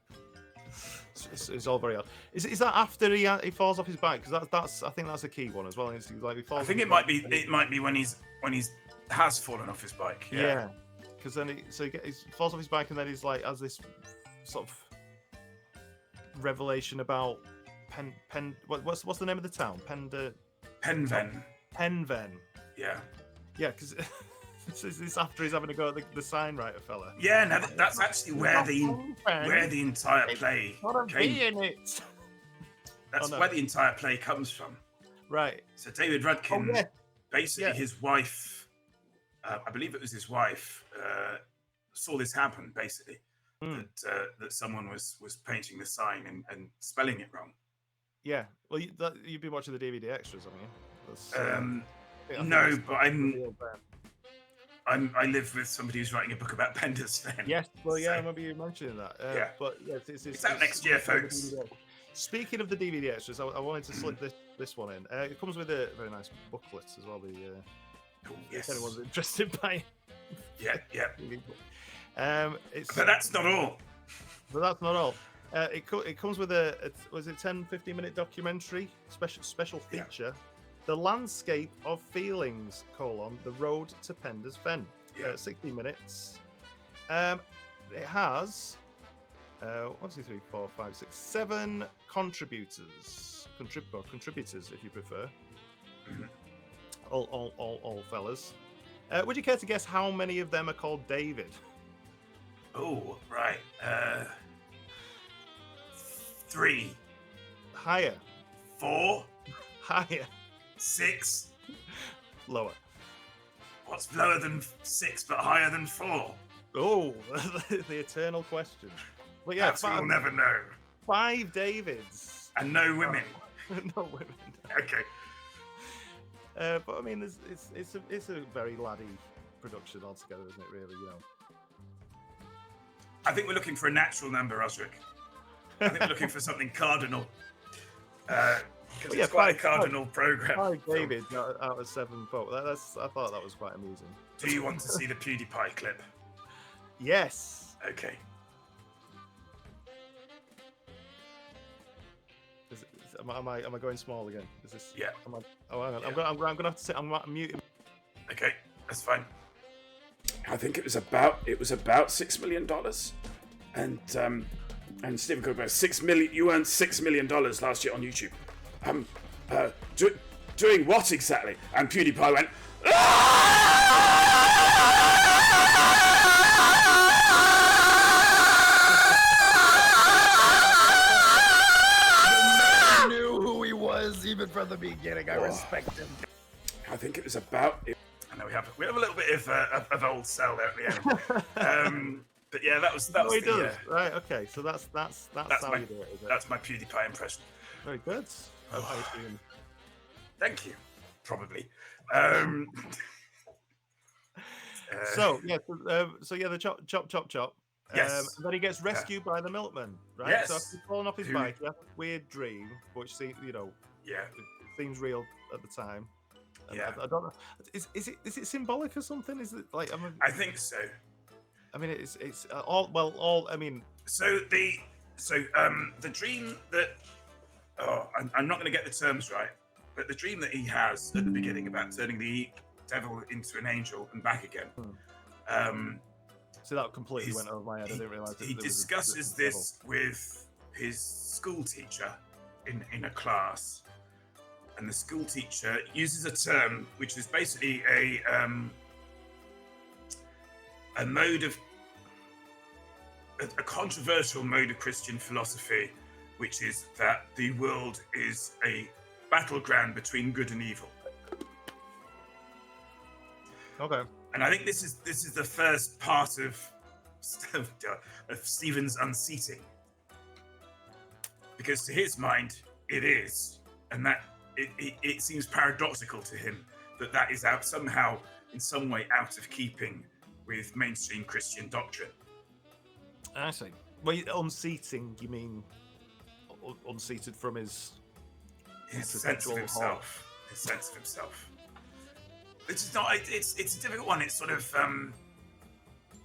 It's all very odd. Is that after he falls off his bike? Because that's I think that's a key one as well. It's like he falls. I think it might be when he has fallen off his bike. Yeah. Because then he falls off his bike and then he's like has this sort of revelation about what's the name of the town? Penda. Penven. Penven. Yeah. Yeah, because it's after he's having a go at the sign writer fella. Yeah, no, that's actually where the entire play came. That's where the entire play comes from. Right. So David Rudkin, basically his wife, I believe it was his wife, saw this happen. Basically, that someone was painting the sign and spelling it wrong. Yeah. Well, you've been watching the DVD extras, haven't you? No, but I live with somebody who's writing a book about Penda's Fen. Yes, well, yeah, I remember you mentioning that. But it's out next year, folks. Speaking of the DVD extras, I wanted to slip this one in. It comes with a very nice booklet as well. If anyone's interested by. Yeah. But that's not all. It comes with a 10-15 minute documentary special feature. Yeah. The Landscape of Feelings, the Road to Penda's Fen. 60 minutes. It has 1, 2, 3, 4, 5, 6, 7 contributors, if you prefer. Mm-hmm. All fellas. Would you care to guess how many of them are called David? Oh, right. 3. Higher. 4. Higher. 6. Lower. What's lower than 6 but higher than 4? Oh, the eternal question. But yeah, we'll never know. 5 Davids. And no women. No women. Okay. But I mean, it's a very laddie production altogether, isn't it? Really, I think we're looking for a natural number, Osric. I think we're looking for something cardinal. Because it's quite a cardinal program. 5 David out of 7 folk. I thought that was quite amusing. Do you want to see the PewDiePie clip? Yes. Okay. Am I going small again? Is this? Yeah. Hang on. Yeah. I'm gonna have to say I'm muting. Okay, that's fine. I think it was about $6 million, and Stephen Cook about $6 million. You earned $6 million last year on YouTube. Doing what exactly? And PewDiePie went. I knew who he was even from the beginning. I respect him. I think it was about. I know we have a little bit of old cell there at the end. But yeah, that was right. Okay, so that's how you do it. Is it? That's my PewDiePie impression. Very good. Thank you. Probably. So the chop. Yes. And then he gets rescued by the milkman, right? Yes. So after falling off his bike, he has a weird dream, which seems, it seems real at the time. And I don't know. Is it symbolic or something? Is it like? I think so. I mean, it's all. I mean. So the dream that. Oh, I'm not going to get the terms right, but the dream that he has at the beginning about turning the devil into an angel and back again. So that completely went over my head. I didn't realise he discusses this with his school teacher in a class, and the school teacher uses a term which is basically a mode of a controversial mode of Christian philosophy, which is that the world is a battleground between good and evil. Okay. And I think this is the first part of Stephen's unseating, because to his mind it is, and that it seems paradoxical to him that is somehow in some way out of keeping with mainstream Christian doctrine. I see. Well, unseating, you mean unseated from his sense of himself. His sense of himself. It's not. It's a difficult one. It's sort of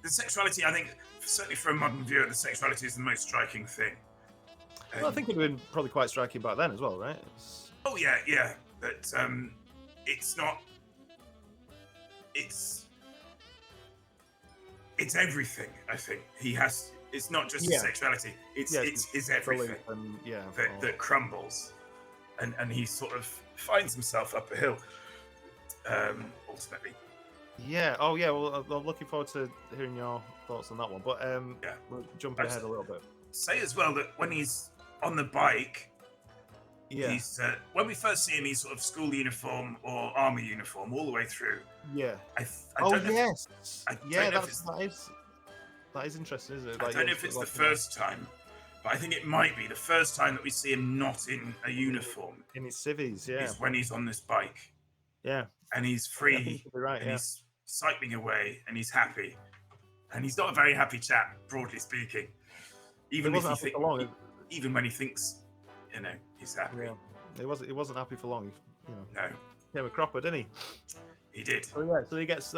the sexuality. I think certainly for a modern viewer, the sexuality is the most striking thing. Well, I think it'd been probably quite striking back then as well, right? Oh yeah. But it's not. It's everything. I think he has. It's not just his sexuality. It's his everything. That crumbles, and he sort of finds himself up a hill. Ultimately. Yeah. Oh, yeah. Well, I'm looking forward to hearing your thoughts on that one. But we'll jump ahead a little bit. Say as well that when he's on the bike, he's when we first see him, he's sort of school uniform or army uniform all the way through. Yeah. I don't know yes. That is interesting, isn't it? I don't know if it's the first time, but I think it might be the first time that we see him not in a uniform. In his civvies, yeah. Is when he's on this bike. Yeah. And he's free, he's cycling away, and he's happy. And he's not a very happy chap, broadly speaking. Even when he thinks, he's happy. Yeah. He wasn't happy for long. No. Came a cropper, didn't he? He did. So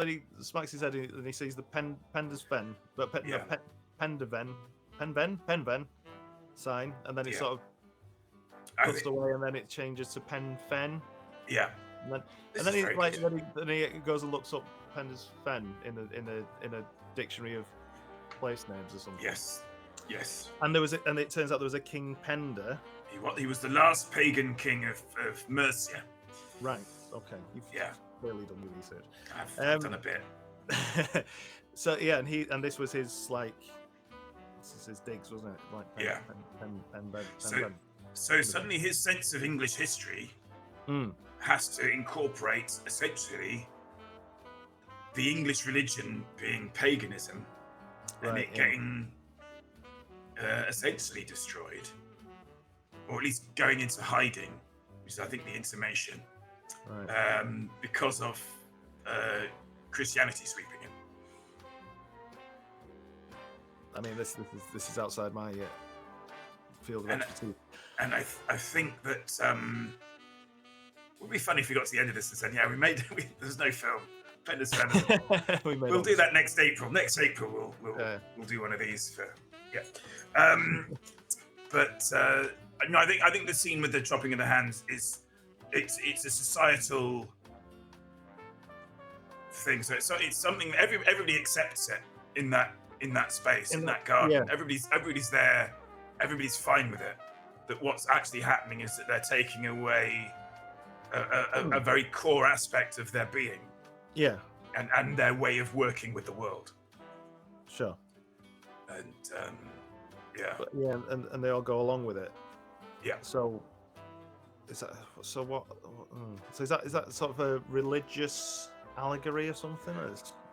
he smacks his head and he sees the Penda's Ven, but Penda Ven sign, and then he sort of puts away, and then it changes to Pen Fen. Yeah. And then he goes and looks up Penda's Fen in a dictionary of place names or something. Yes. And it turns out there was a King Penda. He was the last pagan king of Mercia. Right. Okay. You've clearly done your research. I've done a bit. So and this was his his digs, wasn't it? So suddenly his sense of English history has to incorporate essentially the English religion being paganism, and it getting essentially destroyed, or at least going into hiding, which is I think the intimation, because of Christianity sweeping in. I mean, this is outside my field of expertise. And I think that it would be funny if we got to the end of this and said, there's no film. Penda's Fen. We'll do that next April. Next April we'll do one of these but no, I think the scene with the chopping of the hands is it's a societal thing. So it's something that everybody accepts it in that space, in that garden. Yeah. Everybody's there. Everybody's fine with it. That what's actually happening is that they're taking away a very core aspect of their being. Yeah. And their way of working with the world. Sure. And and they all go along with it. Yeah. So is that sort of a religious allegory or something?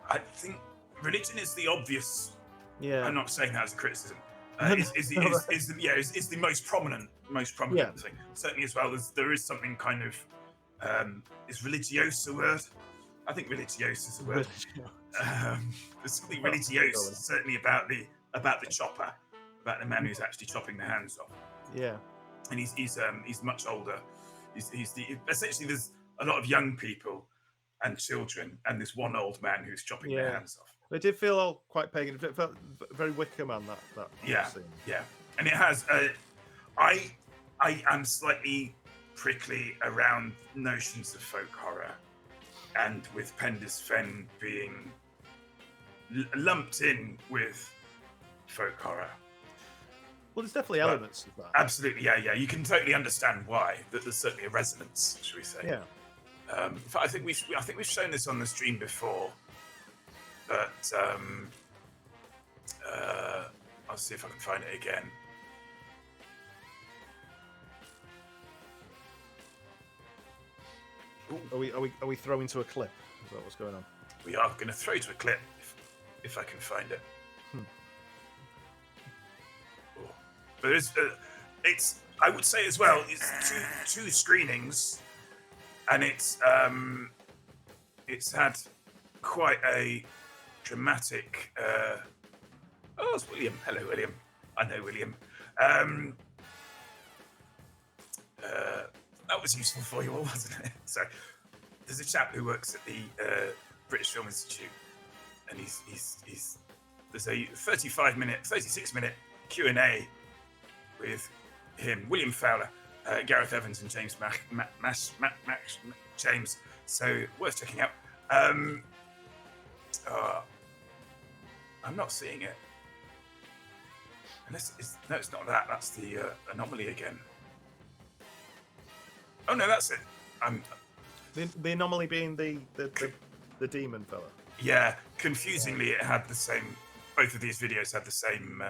I think religion is the obvious. Yeah. I'm not saying that as a criticism. Is the most prominent thing. Certainly, as well as there is something kind of is religiose a word? I think religiose is a word. There's something religiose certainly about the chopper, about the man who's actually chopping the hands off. Yeah. And he's much older. Essentially there's a lot of young people and children, and this one old man who's chopping their hands off. It did feel all quite pagan. It felt very Wicker Man, that scene. Yeah. And it has I am slightly prickly around notions of folk horror. and with Penda's fen being lumped in with folk horror. Well, there's definitely elements of that. Absolutely, yeah. You can totally understand why. That there's certainly a resonance, shall we say? Yeah. In fact, I think we've shown this on the stream before, but I'll see if I can find it again. Are we throwing to a clip? Is that what's going on? We are going to throw to a clip if I can find it. Oh. But it's I would say as well, it's two screenings, and it's had quite a dramatic. Oh, it's William. Hello, William. I know William. That was useful for you all, wasn't it? So, there's a chap who works at the British Film Institute, and there's a 36-minute Q&A with him, William Fowler, Gareth Evans, and James James. So worth checking out. I'm not seeing it. Unless it's not that. That's the anomaly again. Oh no, that's it. The anomaly being the demon fella. Yeah, confusingly, it had the same. Both of these videos had the same.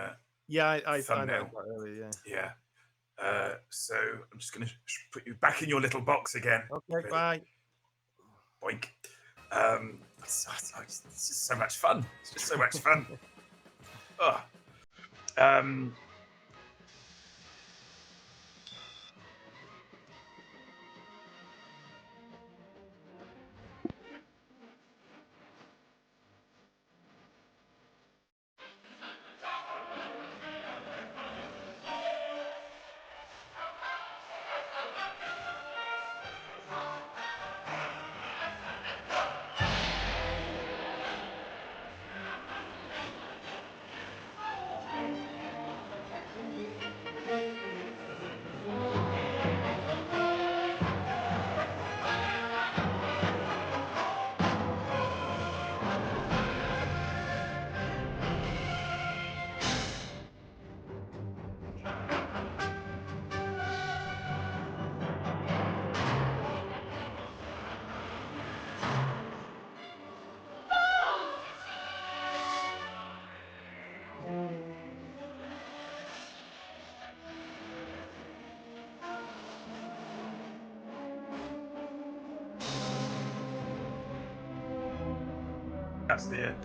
Yeah, I thumbnail. know quite early, Yeah. So I'm just going to put you back in your little box again. Okay, bye. Boink. It's just so much fun. It's just so much fun. Oh.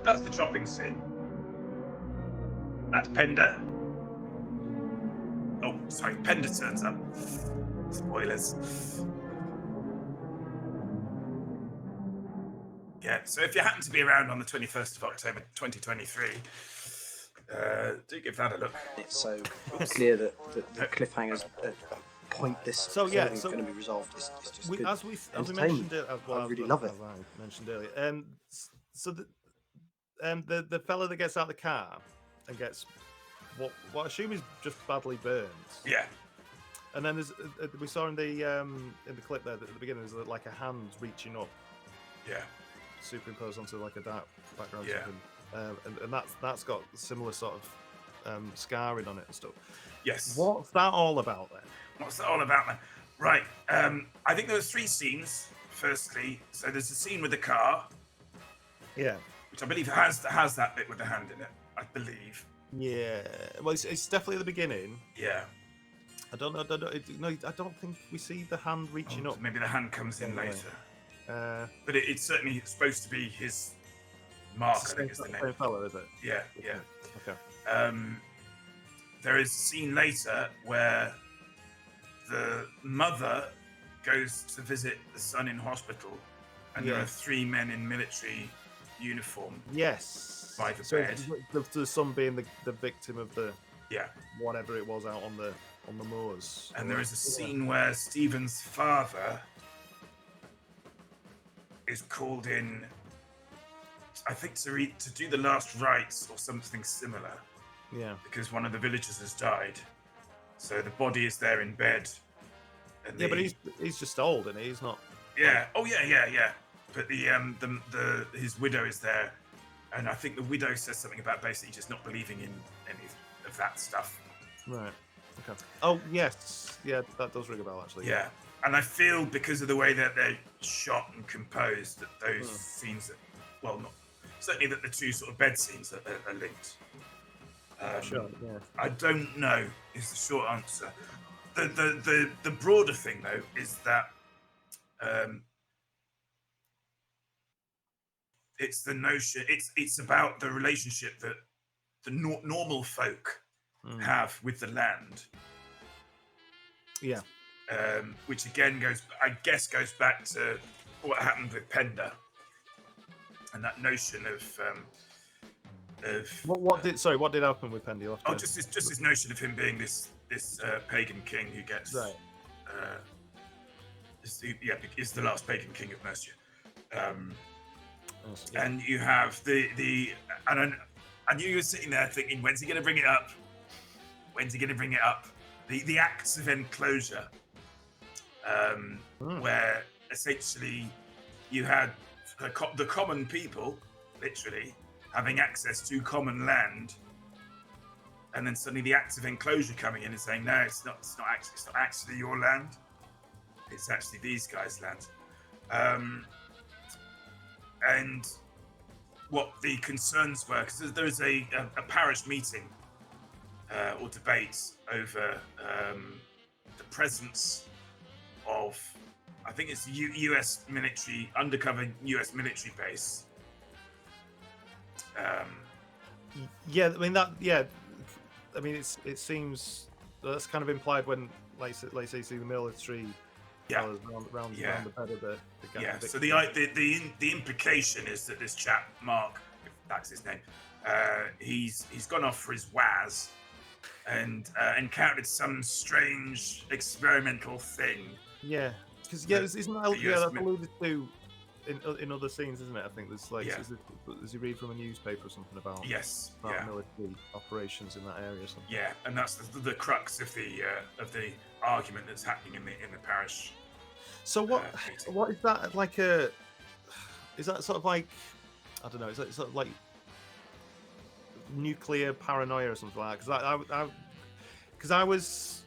That's the chopping scene. That's Penda. Oh, sorry, Penda turns up. Spoilers. Yeah, so if you happen to be around on the 21st of October 2023, do give that a look. It's so clear that the cliffhangers point this is going to be resolved. It's just good. As we mentioned, I really love it. As I mentioned earlier, so the fella that gets out of the car and gets what I assume is just badly burned. Yeah. And then there's we saw in the clip there at the beginning, there's like a hand reaching up. Yeah. Superimposed onto like a dark background. Yeah. And that's got similar sort of scarring on it and stuff. Yes. What's that all about then? What's that all about then? Right. I think there were 3 scenes. Firstly, so there's a scene with the car. Yeah. Which I believe has that bit with the hand in it. I believe. Yeah. Well, it's definitely at the beginning. Yeah. I don't know. No, I don't think we see the hand reaching up. Maybe the hand comes in later. But it's certainly supposed to be his mark. I think is the name. Same fella, is it? Yeah. Yeah. Okay. There is a scene later where the mother goes to visit the son in hospital, and there are 3 men in military uniform. Yes. By the so bed. The son being the victim of the whatever it was out on the moors. And there is a scene where Stephen's father is called in, I think, to do the last rites or something similar. Yeah. Because one of the villagers has died, so the body is there in bed. And but he's just old, and he's not. Yeah. Oh yeah. but the his widow is there, and I think the widow says something about basically just not believing in any of that stuff. Right. Okay. Oh yes, yeah, that does ring a bell actually. Yeah, and I feel because of the way that they're shot and composed that those scenes, well, not certainly that the two sort of bed scenes are linked. Sure. Yeah. I don't know is the short answer. The broader thing though is that it's the notion. It's about the relationship that the normal folk have with the land. Yeah. Which again goes back to what happened with Penda and that notion of What did happen with Penda? just this notion of him being this pagan king who gets right. Is the last pagan king of Mercia. Yeah. And you have and I knew you were sitting there thinking, when's he going to bring it up? When's he going to bring it up? The acts of enclosure, where essentially you had the common people, literally, having access to common land, and then suddenly the acts of enclosure coming in and saying, no, it's not actually your land. It's actually these guys' land. And what the concerns were, because there was a parish meeting or debate over the presence of, I think it's U.S. military, undercover U.S. military base. Yeah, I mean that. Yeah, I mean it seems that's kind of implied when, like say, see the military. Yeah. Around the bed of the yeah. So the implication is that this chap Mark, if that's his name, he's gone off for his waz and encountered some strange experimental thing. Yeah, because isn't that that's alluded to in other scenes, isn't it? I think there's like does he read from a newspaper or something about military operations in that area or something? Yeah, and that's the crux of the argument that's happening in the parish. So what is that like is that sort of like, I don't know, is that sort of like nuclear paranoia or something like that? Because I was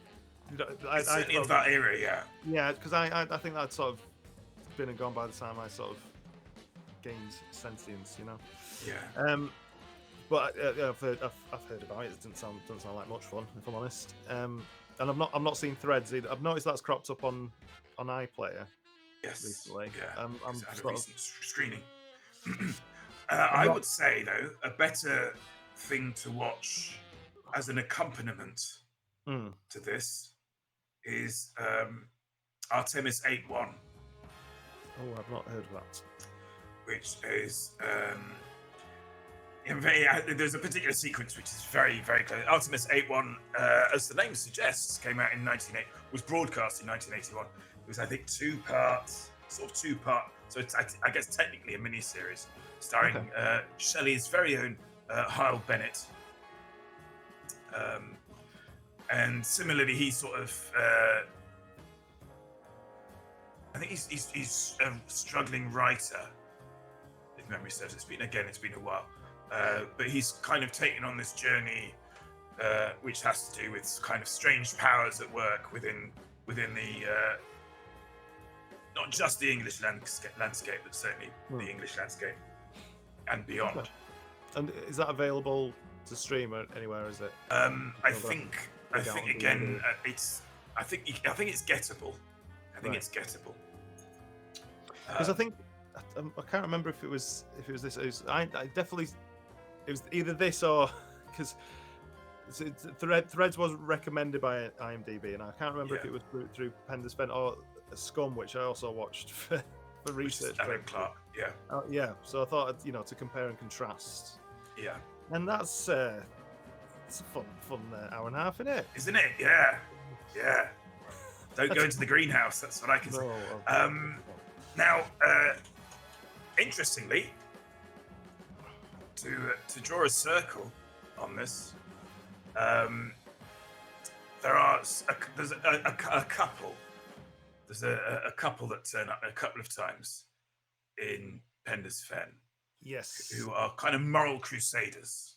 certainly of that era, yeah, because I think that's sort of been and gone by the time I sort of gained sentience, you know. Yeah. But I've heard about it. It doesn't sound like much fun, if I'm honest. And I've not seen Threads either. I've noticed that's cropped up on iPlayer. Yes. Recently. Yeah. I'm had sort a recent screening. I would say though, a better thing to watch as an accompaniment to this is Artemis 8-1. Oh, I've not heard of that. Which is there's a particular sequence which is very, very close. Artemis 8-1, as the name suggests, came out in 1980, was broadcast in 1981. It was, I think, two parts. So it's, I guess, technically a mini-series starring Shelley's very own Hyle Bennett. And similarly, he sort of, I think he's a struggling writer, if memory serves. It's been a while. But he's kind of taken on this journey, which has to do with kind of strange powers at work within the not just the English landscape, but certainly the English landscape and beyond. Okay. And is that available to stream anywhere? Is it? I think again, I think it's gettable. I think it's gettable. Because I can't remember if it was this. I definitely. It was either this or because Threads was recommended by IMDb, and I can't remember if it was through Penda Spent or Scum, which I also watched for research. Alan Clark, yeah. So I thought, to compare and contrast. Yeah. And it's a fun hour and a half, isn't it? Yeah. Don't go into the greenhouse. That's what I can say. Now, interestingly, to draw a circle on this, there's a couple. There's a couple that turn up a couple of times in Penda's Fen, Yes. who are kind of moral crusaders.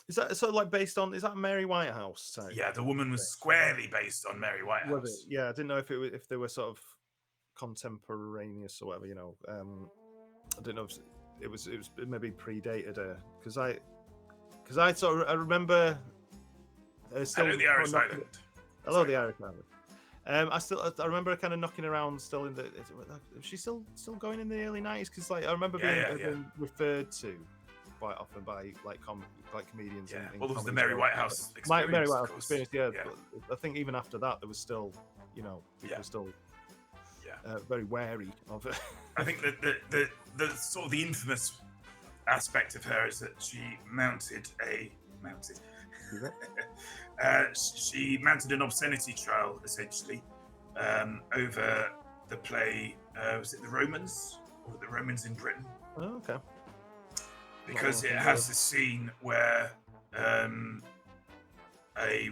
Is that sort of like based on? Is that Mary Whitehouse type? Yeah, the woman was squarely based on Mary Whitehouse. Was it? Yeah, I didn't know if they were sort of contemporaneous or whatever. I don't know if it was maybe predated her because I sort of I remember. Hello, the Irish Island. Hello, the Irish Island. I remember her kind of knocking around still in the. Is she still going in the early 90s? Because like I remember being referred to quite often by like comedians. Yeah, and well, there was the Mary Whitehouse experience. Mary Whitehouse experience, yeah. But I think even after that, there was still, people were still very wary of it. I think that the sort of the infamous aspect of her is that she mounted she mounted an obscenity trial essentially over the play. Was it the Romans or the Romans in Britain? Oh, okay. Because it has the scene where a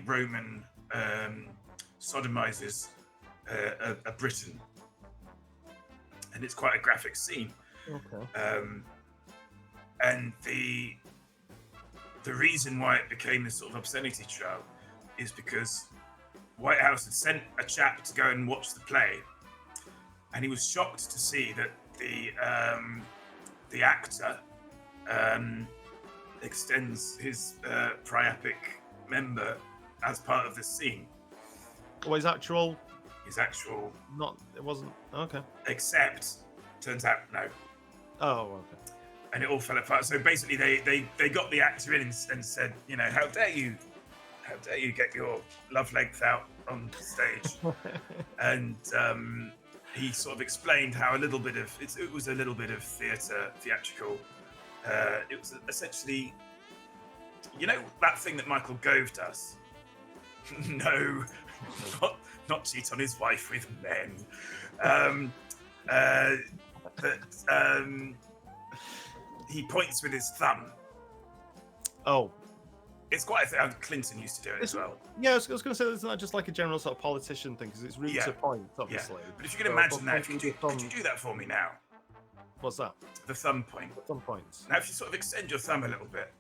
Roman sodomizes a Briton, and it's quite a graphic scene. Okay. And the reason why it became this sort of obscenity trial is because Whitehouse had sent a chap to go and watch the play, and he was shocked to see that the actor extends his priapic member as part of the scene. Well, his actual. Not. It wasn't. Okay. Except, turns out no. Oh, okay. And it all fell apart. So basically, they got the actor in and said, how dare you get your love length out on stage? And he sort of explained how it was a little bit of theatrical. It was essentially, that thing that Michael Gove does. No, not cheat on his wife with men. He points with his thumb. Oh. It's quite a thing. Clinton used to do it as well. Yeah, I was going to say, it's not just like a general sort of politician thing, because it's rude to point, obviously. Yeah. But if you can imagine that, could you do that for me now? What's that? The thumb point. The thumb points. Now, if you sort of extend your thumb a little bit,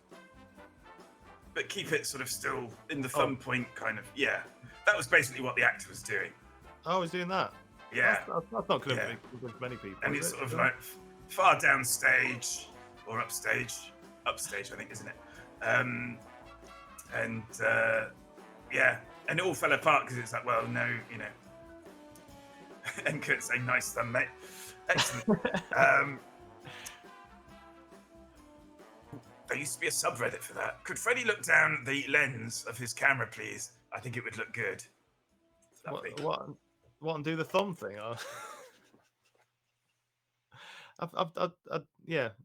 but keep it sort of still in the thumb point kind of, that was basically what the actor was doing. Oh, he's doing that? Yeah. That's not going to be many people. And it's sort of like far downstage or upstage, I think, isn't it? And it all fell apart because it's like, well, no, and Kurt saying, nice thumb, mate. Excellent. There used to be a subreddit for that. Could Freddie look down the lens of his camera, please? I think it would look good. What and do the thumb thing?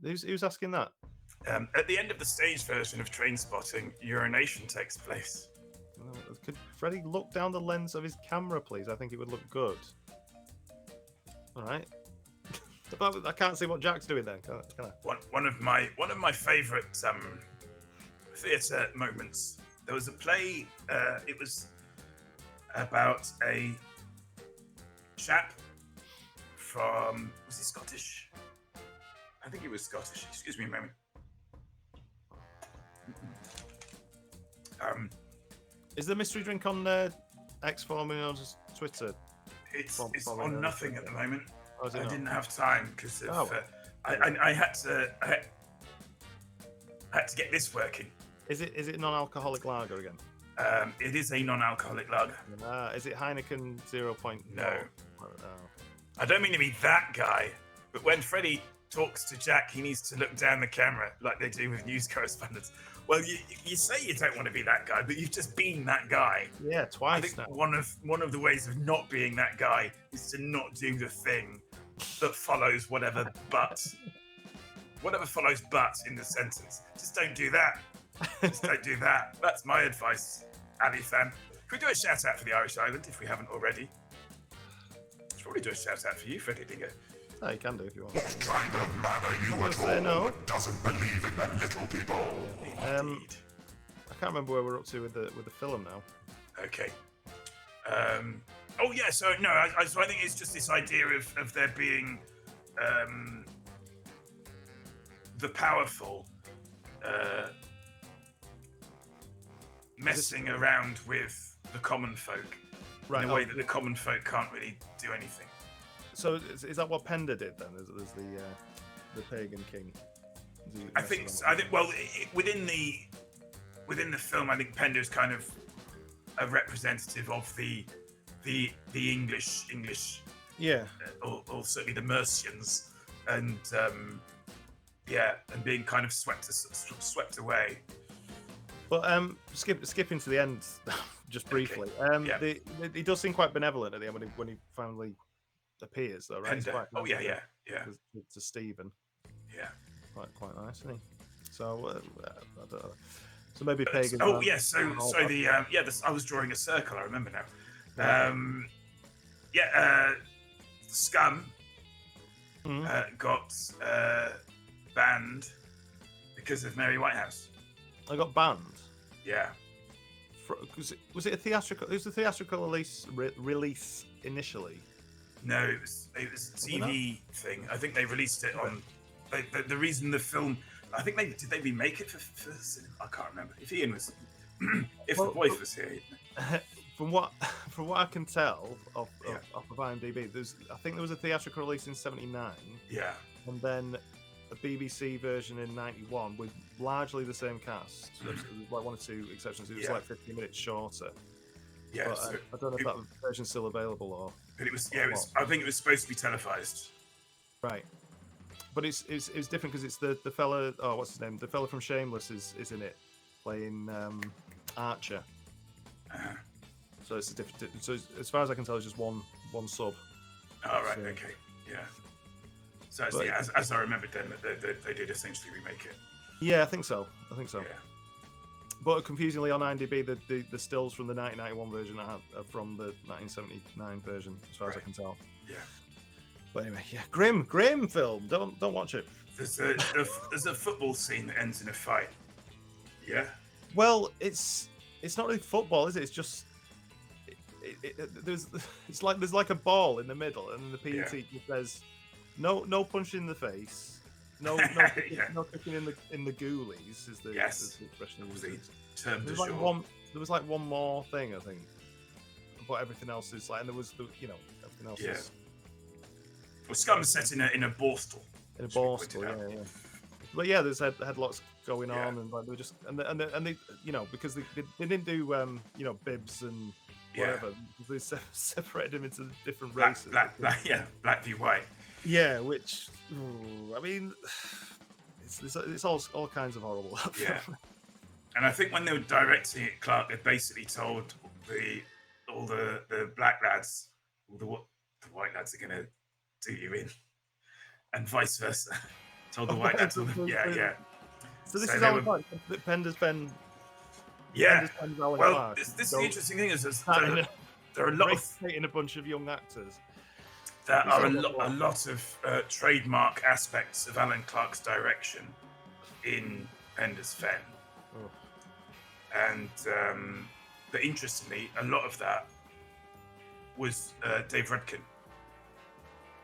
Who's asking that? At the end of the stage version of Train Spotting, urination takes place. Could Freddie look down the lens of his camera, please? I think it would look good. All right. I can't see what Jack's doing then. Can I? One of my favourite theatre moments. There was a play. It was about a chap from. Was he Scottish? I think he was Scottish. Excuse me a moment. Is the mystery drink on X formerly known as Twitter? It's on nothing at the moment. I didn't have time because I had to get this working. Is it non-alcoholic lager again? It is a non-alcoholic lager. Is it Heineken 0.0? No. I don't mean to be that guy, but when Freddie talks to Jack, he needs to look down the camera like they do with news correspondents. Well, you say you don't want to be that guy, but you've just been that guy. Yeah, twice. I think now. one of the ways of not being that guy is to not do the thing that follows whatever follows but in the sentence. Just don't do that. Just don't do that. That's my advice, Ali fan. Could we do a shout out for the Irish Island if we haven't already? Should probably do a shout out for you, Freddie Dinger. Oh, you can do if you want. What kind of man are you at all no. that doesn't believe in the little people? Indeed. I can't remember where we're up to with the film now. Okay. So I think it's just this idea of there being the powerful messing around with the common folk Right. in a way that the common folk can't really do anything. So is that what Penda did then? Is the pagan king? I think. I think. Well, within the film, I think Penda is kind of a representative of the English. Yeah. Or certainly the Mercians, and and being kind of swept away. But skipping to the end, just briefly. Okay. He does seem quite benevolent at the end when he finally appears, though, right? Penda. Oh yeah. To Stephen. Yeah. Quite nice, isn't he? So I don't know. So maybe pagan. Oh yeah. So I was drawing a circle. I remember now. Scum got banned because of Mary Whitehouse. I got banned. Yeah. Was it a theatrical? It was a theatrical release initially. No, it was a TV thing. I think they released it on. The reason the film. I think they remake it for cinema? I can't remember. If Ian was, the voice was here. From what I can tell of IMDb, I think there was a theatrical release in '79. Yeah. And then a BBC version in '91 with largely the same cast. There was like one or two exceptions. It was like 15 minutes shorter. Yeah. But I don't know if that version's still available or. But it was. Yeah. It was. I think it was supposed to be televised. Right. But it's different because it's the fella. Oh, what's his name? The fella from Shameless is in it, playing Archer. Uh-huh. So it's a different. So as far as I can tell, it's just one sub. Oh right. Okay. Yeah. So as I remembered, then they did essentially remake it. Yeah, I think so. Yeah. But confusingly on IMDb, the stills from the 1991 version are from the 1979 version, as far as I can tell. Yeah. But anyway, yeah, grim film. Don't watch it. There's a football scene that ends in a fight. Yeah. Well, it's not really football, is it? It's just there's like a ball in the middle, and then the PE teacher says, "No punching in the face, no kicking in the ghoulies." Is the expression he uses. There was like one more thing, I think, but everything else is like, and there was everything else is. Well, Scum's set in a borstal. In a borstal, yeah. But yeah, there's had lots going on, and like they were just and they because they didn't do bibs and whatever. They separated them into different races. Black v white. Yeah, which I mean, it's all kinds of horrible. Yeah. And I think when they were directing it, Clark, they basically told all the black lads, the white lads are gonna do you in, and vice versa. Told the white lads, So this is how that Penda's been. Yeah. Penda's been Alan Well, Clark. this is the interesting thing is there are a lot of a bunch of young actors. there are a lot of trademark aspects of Alan Clark's direction in Penda's Fen. Oh. And but interestingly, a lot of that was Dave Rudkin.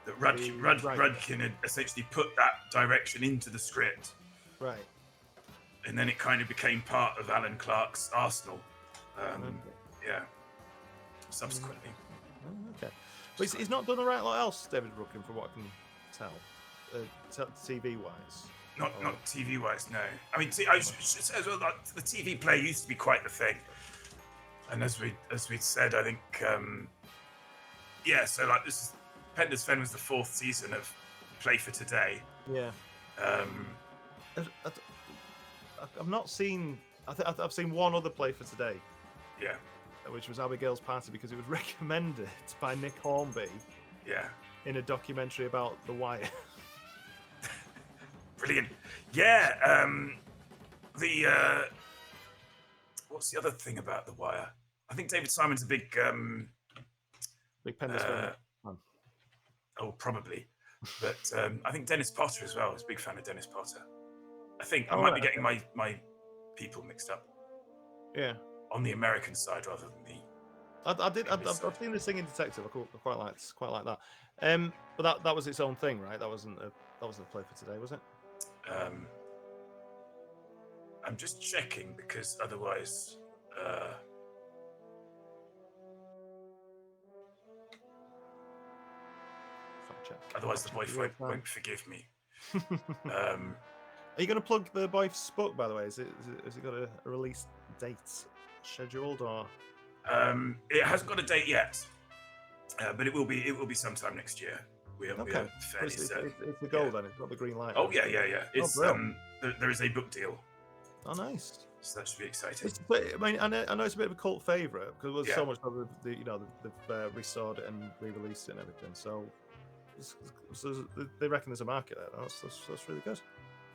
That Rudkin had essentially put that direction into the script, right? And then it kind of became part of Alan Clark's arsenal. Subsequently. Okay, but he's not done a right lot else, David Rudkin, from what I can tell, TV wise. Not TV wise, no. I mean, I should say as well, like, the TV play used to be quite the thing, and as we'd said, I think, so like this is. Penda's Fen was the 4th season of Play for Today. Yeah. I've not seen. I've seen one other Play for Today. Yeah. Which was Abigail's Party, because it was recommended by Nick Hornby. Yeah. In a documentary about The Wire. Brilliant. Yeah. What's the other thing about The Wire? I think David Simon's a big Penda's Fen. Oh, probably. But I think Dennis Potter as well. I was a big fan of Dennis Potter. I think I might be getting my people mixed up. Yeah. On the American side rather than the. I've seen The Singing Detective. I quite like that. But that was its own thing, right? That wasn't a Play for Today, was it? I'm just checking because otherwise, Fact check. otherwise the Fact check boyfriend real time. won't forgive me. Are you going to plug the boy's book, by the way? Has it got a release date scheduled, or? It hasn't got a date yet, but it will be sometime next year. We are Okay. fairly certain. It's the goal then. It's got the green light. Oh yeah. It's brilliant. there is a book deal, Oh, nice. so that should be exciting. But I mean, I know it's a bit of a cult favorite because there's Yeah. so much of they've restored it and re-released it and everything. So they reckon there's a market there. That's really good.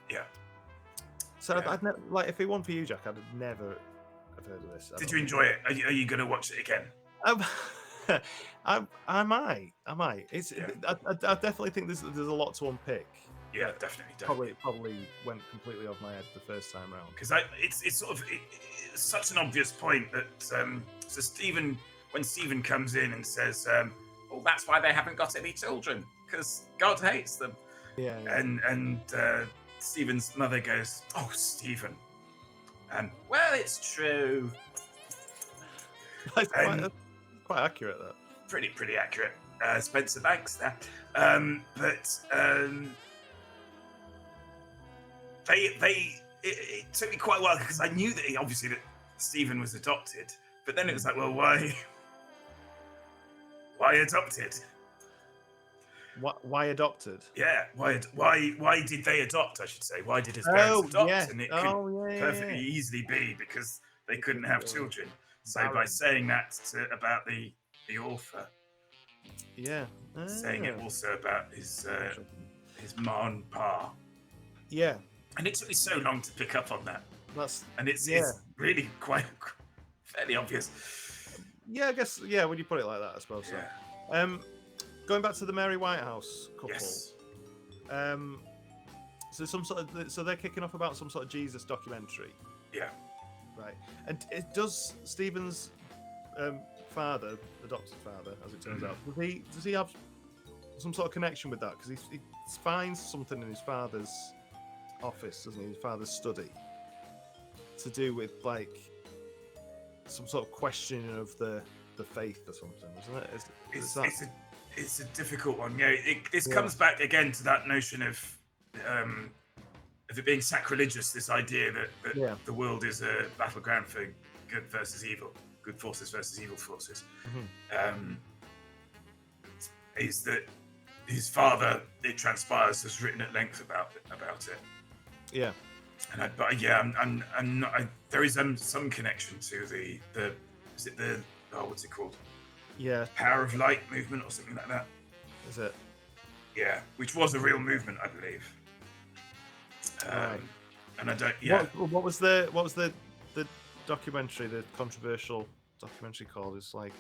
Yeah. So Yeah. I'd never, if it weren't for you, Jack, I'd never have heard of this. Did you enjoy it? Are you going to watch it again? I might. It's. Yeah. I definitely think there's a lot to unpick. Yeah, definitely. Probably went completely off my head the first time round. Because it's sort of it's such an obvious point that so Stephen, when Stephen comes in and says, "Oh, that's why they haven't got any children, because God hates them," Yeah. and Stephen's mother goes, "Oh, Stephen, well, it's true." That's quite accurate. That. Pretty accurate. Spencer Banks there, but it took me quite a while because I knew that obviously that Stephen was adopted, but then it was like, well, why adopted? Why adopted? Yeah, why did they adopt? I should say, why did his parents adopt? Yeah. And it could perfectly easily be because they couldn't have children. So by saying that about the author, yeah, saying it also about his ma and pa. Yeah, and it took me so long to pick up on that. It's really quite fairly obvious. Yeah, I guess. Yeah, when you put it like that, I suppose. Yeah. So. Going back to the Mary Whitehouse couple. Yes. So they're kicking off about some sort of Jesus documentary. Yeah. Right. And does Stephen's father, adopted father, as it turns out, does he have some sort of connection with that? Because he finds something in his father's office, doesn't he? His father's study, to do with like some sort of questioning of the faith or something, isn't it? It's a difficult one. Yeah, this comes back again to that notion of it being sacrilegious. This idea that the world is a battleground for good versus evil, good forces versus evil forces. Mm-hmm. Is that his father? It transpires has written at length about it. Yeah. And I'm not. There is some connection to the what's it called? Yeah. Power of Light movement or something like that. Is it? Yeah, which was a real movement, I believe. Right. And I don't. Yeah. What was the documentary, the controversial documentary called? It's like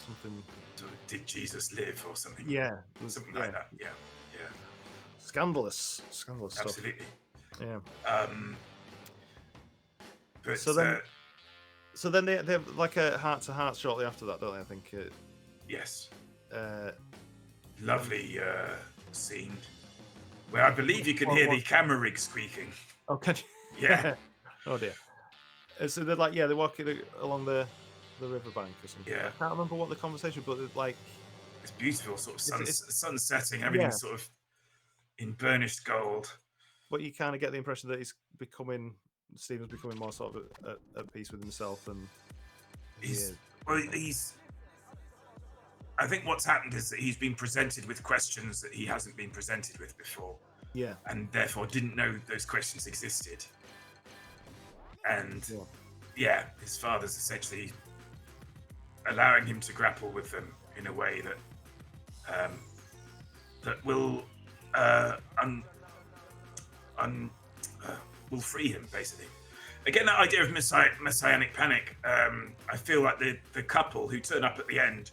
something. Did Jesus live or something? Yeah. Something like that. Yeah. Yeah. Scandalous stuff. Absolutely. Yeah. But so then they have like a heart-to-heart shortly after that, don't they? I think. Yes. Uh, Lovely scene where I believe you can hear the camera rig squeaking. Oh, can you? Yeah. Oh dear. So they're like, they're walking along the riverbank or something. Yeah. I can't remember what the conversation, but it's like. It's beautiful, sort of sun setting, everything's sort of in burnished gold. But you kind of get the impression that Stephen's becoming more sort of at peace with himself, and I think what's happened is that he's been presented with questions that he hasn't been presented with before. Yeah. And therefore didn't know those questions existed. And his father's essentially allowing him to grapple with them in a way that that will will free him, basically. Again, that idea of messianic panic. I feel like the couple who turn up at the end,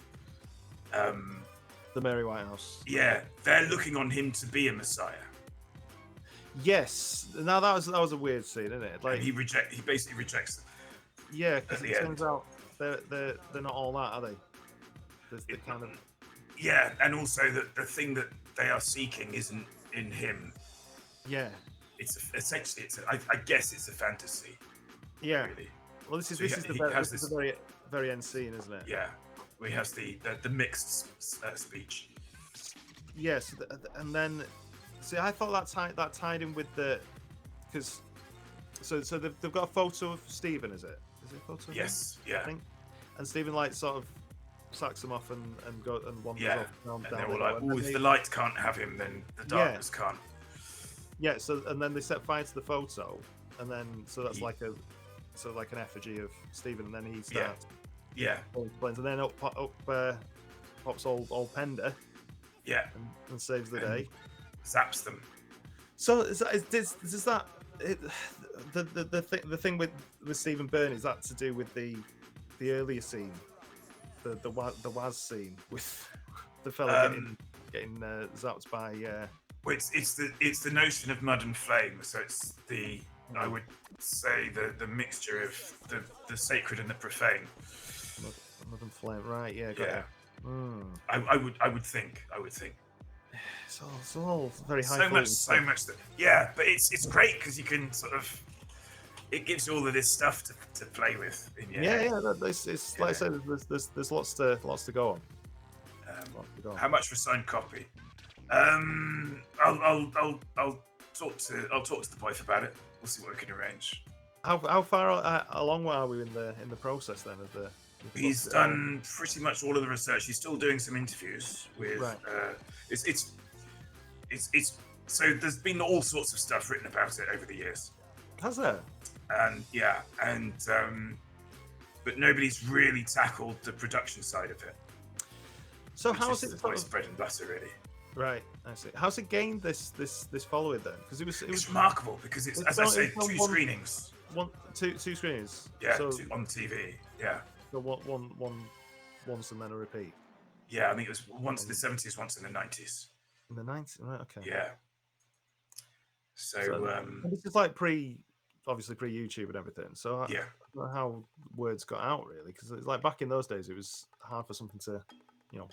the Mary Whitehouse. Yeah, they're looking on him to be a messiah. Yes. Now that was a weird scene, isn't it? Like and he basically rejects them. Yeah, because it turns out they're not all that, are they? They're kind of. Yeah, and also that the thing that they are seeking isn't in him. Yeah. essentially I guess it's a fantasy. Yeah. Really. Well, this is So he- this is the he very, has this is this- the very end scene, isn't it? Yeah. Where he has the mixed speech. Yes, and then see, I thought that tied in with the because so they've got a photo of Stephen, is it? Is it a photo? Of him, Yes. I Yeah. think? And Stephen like sort of sacks him off and wanders Yeah. off down. And they're the all hill, like, and "Oh, then if the light can't have him, then the darkness can't." yeah. So and then they set fire to the photo, and then so that's Ye- like an effigy of Stephen, and then he Yeah. starts Yeah. planes, and then up pops old Penda Yeah. and saves the And- day. Zaps them. So is that the thing with Stephen Byrne, is that to do with the earlier scene, the Waz scene with the fella getting zapped by Well, it's the notion of mud and flame. So it's I would say the mixture of the sacred and the profane. mud and flame, right? Yeah, got Yeah. it. Mm. I would think. It's all very high. So much that, yeah, but it's great because you can sort of, it gives you all of this stuff to play with in your head. It's like I said, there's lots to go on. How much for a signed copy? I'll talk to the wife about it. We'll see what we can arrange. How far along are we in the process then of the? He's done pretty much all of the research. He's still doing some interviews with. Right. It's so there's been all sorts of stuff written about it over the years. Has there? But nobody's really tackled the production side of it. So which how's is it my bread and butter, really? Right, I see. How's it gained this following then? Because it was It's remarkable because it's, as I say, two screenings. Two screenings. Yeah, So, on TV. Yeah. so one once and then a repeat. Yeah, I think it was once in the 70s, once in the 90s. In the 90s, right? Okay. Yeah. So and this is like obviously pre YouTube and everything. So yeah. I don't know how words got out really, because it's like back in those days, it was hard for something to,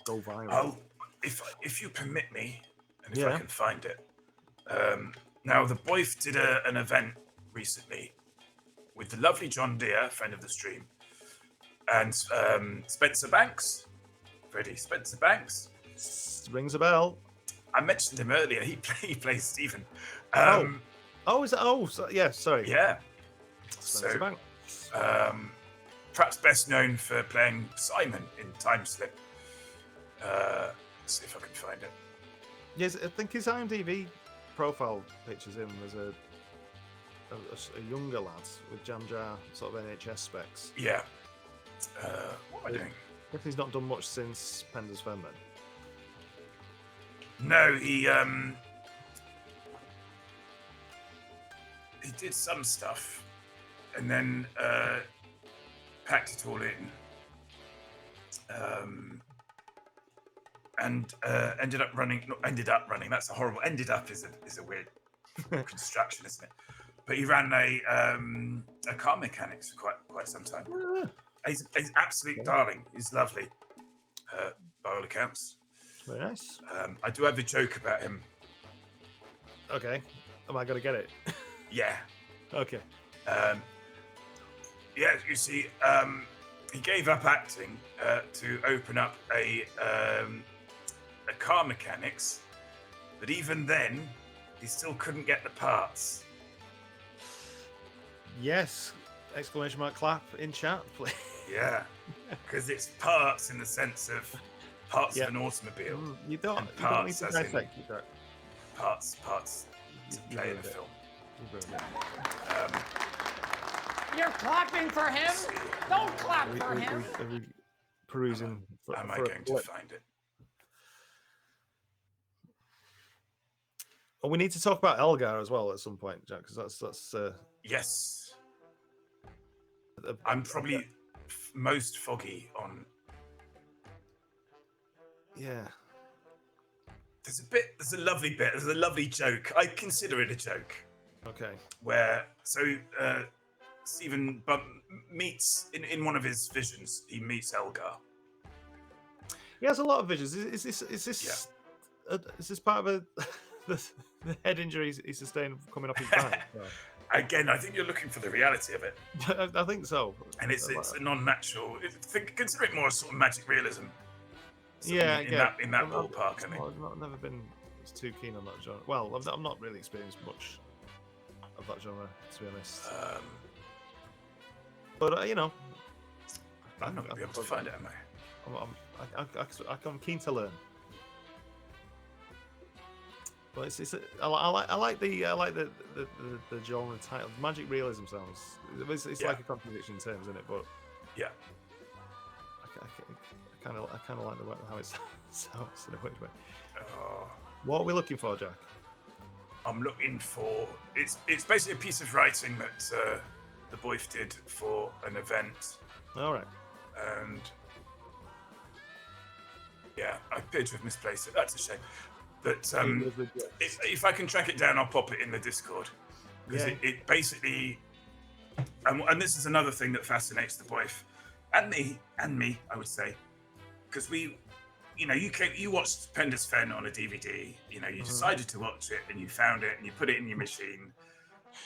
go viral. If you permit me, and if Yeah. I can find it. Now the Boyf did an event recently with the lovely John Deere, friend of the stream, and Spencer Banks. Freddie Spencer Banks. Rings a bell. I mentioned him earlier. He plays Stephen. Oh, is it? Oh, yeah. Sorry. Yeah. Spencer So, Banks. perhaps best known for playing Simon in Time Slip. Let's see if I can find it. Yes, I think his IMDb profile pictures him as a younger lad with Jam Jar sort of NHS specs. Yeah. What am I doing? If he's not done much since Penda's Fen then. No, he did some stuff, and then packed it all in, and ended up running. Not ended up running. That's a horrible. Ended up is a weird construction, isn't it? But he ran a car mechanics for quite some time. Yeah. He's absolute darling. He's lovely, by all accounts. Very nice. I do have a joke about him. Okay. Am I going to get it? Yeah. Okay. Yeah, you see, he gave up acting to open up a car mechanics, but even then, he still couldn't get the parts. Yes. Exclamation mark clap in chat, please. Yeah, because it's parts in the sense of parts Yeah. of an automobile, You don't need parts to as in- dissect it, Jack. parts to You play in a ruined it. film. You ruined it. You're clapping for him? Let's see, Don't clap Are we- for are we- him. are we perusing for, am I for a going to blip? find it? Oh, we need to talk about Elgar as well at some point, Jack, because that's Yes, a- I'm probably most foggy on. yeah. There's a lovely bit. There's a lovely joke. I consider it a joke. Okay. Where Stephen meets in one of his visions. He meets Elgar. He has a lot of visions. Is this part of a the head injury he sustained coming off his bike. So. Again, I think you're looking for the reality of it, I think so. and it's a non-natural. Consider it more a sort of magic realism. Yeah, in that ballpark. I think. I've never been too keen on that genre. Well, I'm not really experienced much of that genre, to be honest. But you know, I'm not going to be able to find it, am I? I'm keen to learn. But I like the genre title. Magic realism sounds. It's like a contradiction in terms, isn't it? But yeah, I kind of like the way how it sounds in a weird way. Oh. What are we looking for, Jack? I'm looking for. It's basically a piece of writing that the Boyf did for an event. All right. And yeah, I appear to have misplaced it. That's a shame. But if I can track it down, I'll pop it in the Discord. Because it basically, and this is another thing that fascinates the Boyf and me, I would say, because you watched Penda's Fen on a DVD. You know, you decided to watch it, and you found it, and you put it in your machine,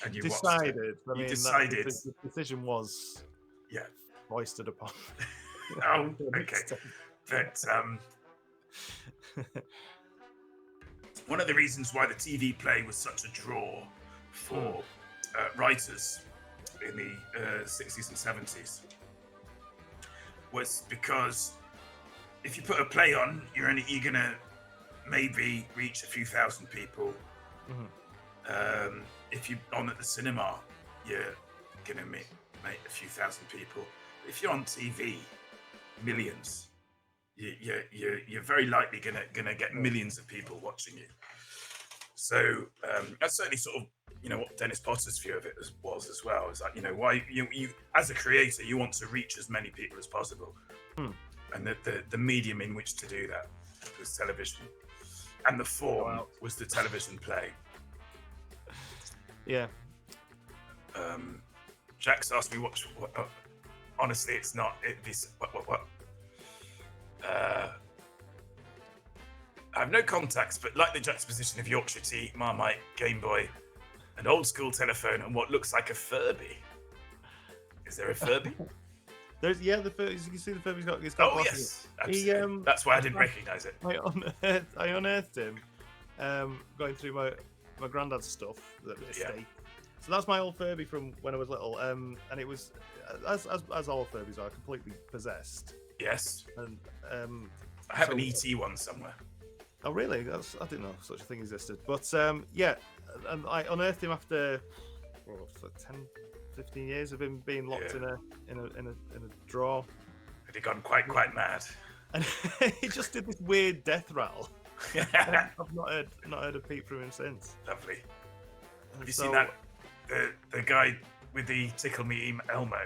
and you decided. Watched it. I mean, you decided. The decision was foisted upon. Oh, okay. But one of the reasons why the TV play was such a draw for writers in the 60s and 70s was because if you put a play on, you're gonna maybe reach a few thousand people. If you're on at the cinema, you're gonna make a few thousand people. If you're on TV, millions. You're very likely gonna get millions of people watching you. So that's certainly sort of what Dennis Potter's view of it was as well. It's like why you as a creator you want to reach as many people as possible, and the medium in which to do that was television, and the form was the television play. Yeah. Jack's asked me what honestly, it's not what. I have no contacts, but like the juxtaposition of Yorkshire tea, Marmite, Game Boy, an old school telephone, and what looks like a Furby. Is there a Furby? There's the Furby. You can see the Furby's got. Oh yes, absolutely. That's why I didn't recognise it. I unearthed him, going through my granddad's stuff. Estate. So that's my old Furby from when I was little. And it was as all Furbies are, completely possessed. Yes. And I have an ET one somewhere. Oh really? I didn't know such a thing existed. But and I unearthed him after 10, 15 years of him being locked in a drawer. Had he gone quite mad? And he just did this weird death rattle. I've not heard a peep from him since. Lovely. Have you seen that? The guy with the Tickle Me Elmo.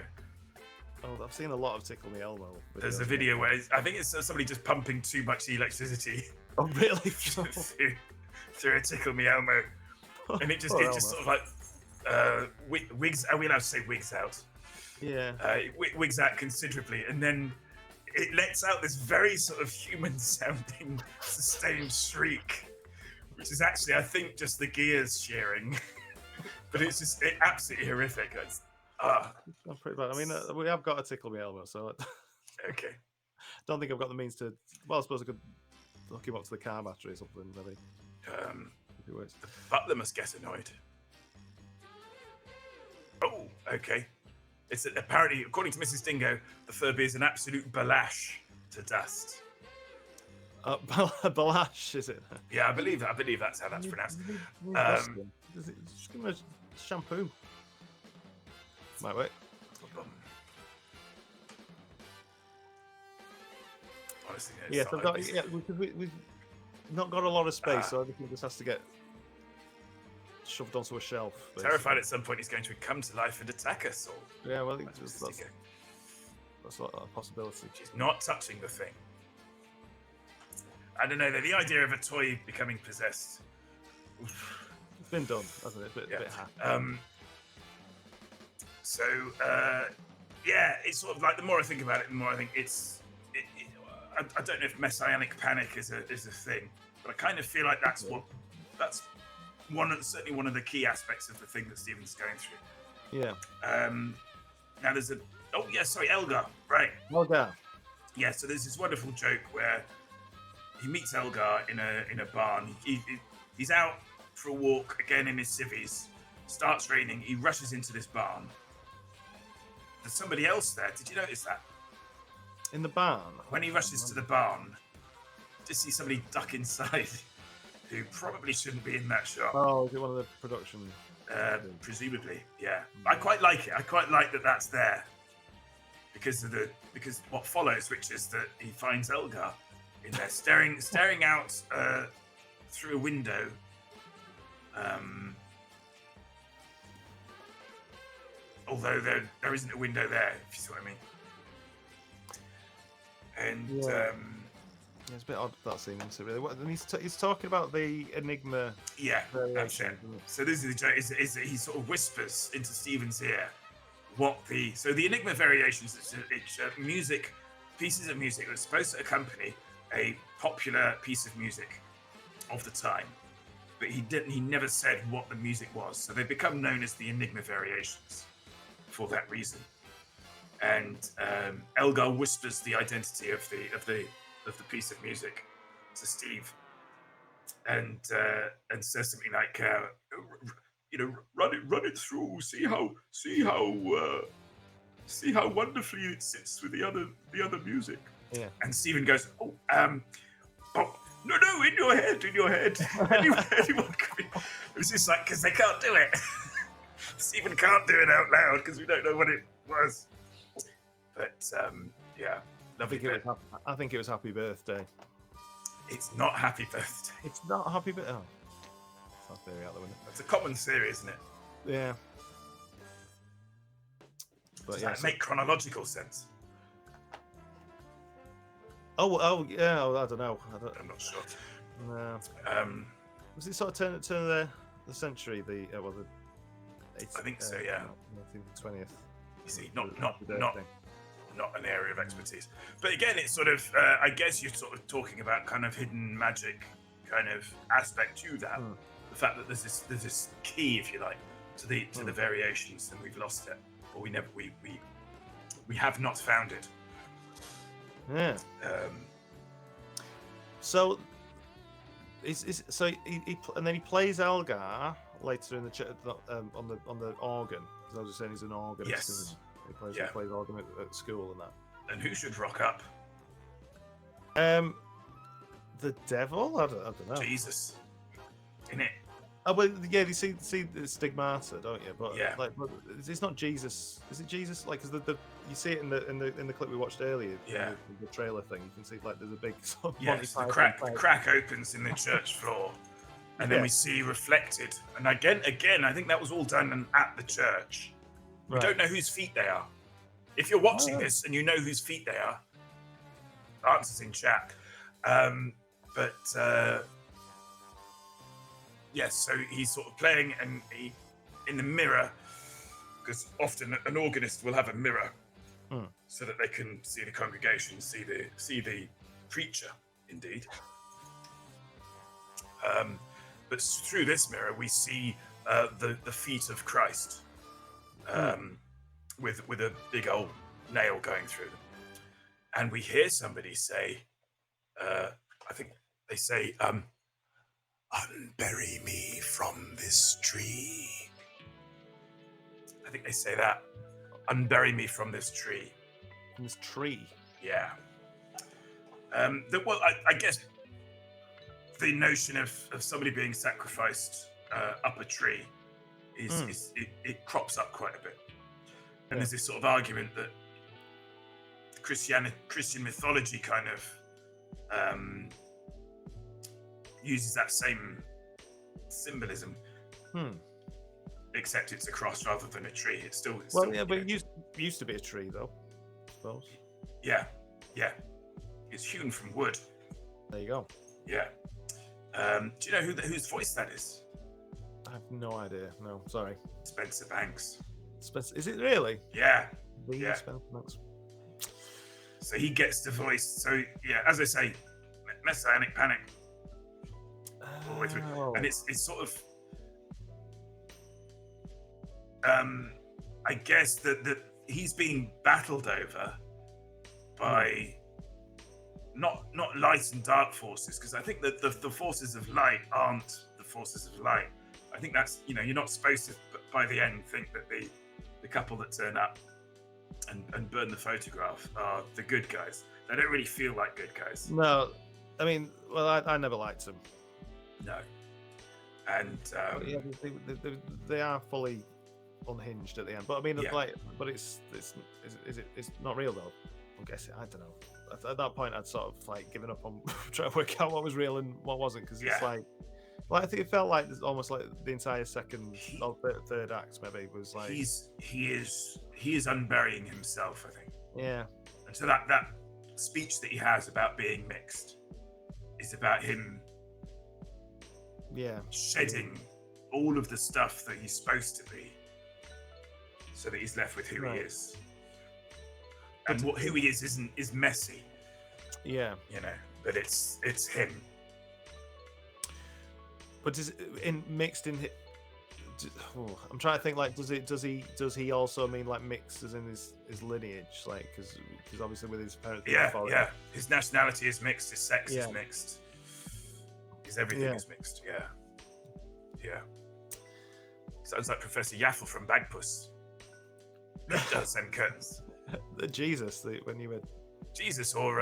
Oh, I've seen a lot of Tickle Me Elmo. There's a video where I think it's somebody just pumping too much electricity. Oh, really? through a Tickle Me Elmo, and it just sort of like wigs. Are we allowed to say wigs out? Yeah. Wigs out considerably, and then it lets out this very sort of human-sounding, sustained shriek, which is actually, I think, just the gears shearing. But it's absolutely horrific. That's pretty bad. I mean, we have got a Tickle Me Elmo, so okay. Don't think I've got the means to. Well, I suppose I could hook him up to the car battery or something, maybe. The butler must get annoyed. Oh, okay. It's apparently, according to Mrs. Dingo, the Furby is an absolute balash to dust. Balash, is it? Yeah, I believe that's how that's pronounced. Just give him a shampoo. Might work. Honestly, we've not got a lot of space, so everything just has to get shoved onto a shelf. Basically. Terrified at some point he's going to come to life and attack us all. Yeah, well, I think that's a possibility. She's not touching the thing. I don't know, the idea of a toy becoming possessed. Oof. It's been done, hasn't it? A bit happy. It's sort of like the more I think about it, the more I think I don't know if messianic panic is a thing, but I kind of feel like that's certainly one of the key aspects of the thing that Stephen's going through. Yeah. Now there's Elgar, right? Well done. Yeah, so there's this wonderful joke where he meets Elgar in a barn. He's out for a walk again in his civvies. Starts raining. He rushes into this barn. There's somebody else there. Did you notice that? In the barn. When he rushes to the barn, just see somebody duck inside, who probably shouldn't be in that shot. Oh, is it one of the production? Presumably, yeah. I quite like it. I quite like that that's there because what follows, which is that he finds Elgar in there staring out through a window. Although there isn't a window there, if you see what I mean. And yeah, it's a bit odd that scene, isn't it? Really, and he's talking about the Enigma. Yeah, that's it. So this is the joke: is that he sort of whispers into Stephen's ear so the Enigma variations. It's music, pieces of music that's supposed to accompany a popular piece of music of the time, but he never said what the music was. So they become known as the Enigma variations for that reason. And Elgar whispers the identity of the piece of music to Steve, and says something like, run it through, see how wonderfully it sits with the other music. Yeah. And Stephen goes, no, in your head. Anyone could be. It's just like, because they can't do it. Stephen can't do it out loud because we don't know what it was. But yeah, lovely. I think it was Happy Birthday. It's not Happy Birthday. It's not Happy Birthday. Oh, that's theory out the window. It's a common theory, isn't it? Yeah. But Does that make chronological sense? Oh yeah. I don't know. I'm not sure. No. Was it sort of turn of the century? I think so. Yeah. 19th, 20th. You see, not an area of expertise. But again, it's sort of, I guess you're sort of talking about kind of hidden magic kind of aspect to that. The fact that there's this key, if you like, to the variations, and we've lost it, or we have not found it. Yeah. So, and then he plays Elgar later in the on the organ. Because I was just saying he's an organist. Yes. He plays organ at school and that. And who should rock up? The devil? I don't know. Jesus. In it. Oh, well, yeah, you see the stigmata, don't you? But yeah, but it's not Jesus. Is it Jesus? Like, because you see it in the clip we watched earlier. Yeah. The trailer thing. You can see there's a big. Sort of the crack opens in the church floor, and then we see reflected. And again, I think that was all done at the church. We don't know whose feet they are. If you're watching this and you know whose feet they are, answers in chat. Yes, so he's sort of playing, and in the mirror, because often an organist will have a mirror, so that they can see the congregation, see the preacher, indeed. But through this mirror, we see the feet of Christ, with a big old nail going through them, and we hear somebody say, I think they say, "Unbury me from this tree." I think they say that. Unbury me from this tree. From this tree? Yeah. I guess the notion of somebody being sacrificed up a tree it crops up quite a bit. And there's this sort of argument that Christian mythology kind of uses that same symbolism, except it's a cross rather than a tree. It's still but it used to be a tree, though, I suppose. Yeah. It's hewn from wood. There you go. Yeah. Do you know whose voice that is? I have no idea. No, sorry. Spencer Banks. Spencer, is it really? Yeah. Spencer Banks. So he gets the voice. So yeah, as I say, Messianic Panic all the way through, and it's sort of I guess that he's being battled over by not light and dark forces, because I think that the forces of light aren't the forces of light. I think that's, you're not supposed to by the end think that the couple that turn up and burn the photograph are the good guys. They don't really feel like good guys. No, I mean, well, I never liked them. No. And they are fully unhinged at the end. But I mean, but it's not real though. I'm guessing. I don't know. At that point, I'd sort of like given up on trying to work out what was real and what wasn't, because it's like I think it felt like almost like the entire second or third act maybe was like he is unburying himself, I think. Yeah. And so that speech that he has about being mixed is about him shedding all of the stuff that he's supposed to be, so that he's left with who he is. And who he is messy. Yeah. But it's him. But is mixed in? I'm trying to think. Like, does he also mean like mixed as in his lineage? Like, because obviously with his parents. Yeah. His nationality is mixed. His sex is mixed. His everything is mixed. Yeah. Sounds like Professor Yaffle from Bagpuss. Does them curtains. Jesus, when you were Jesus, or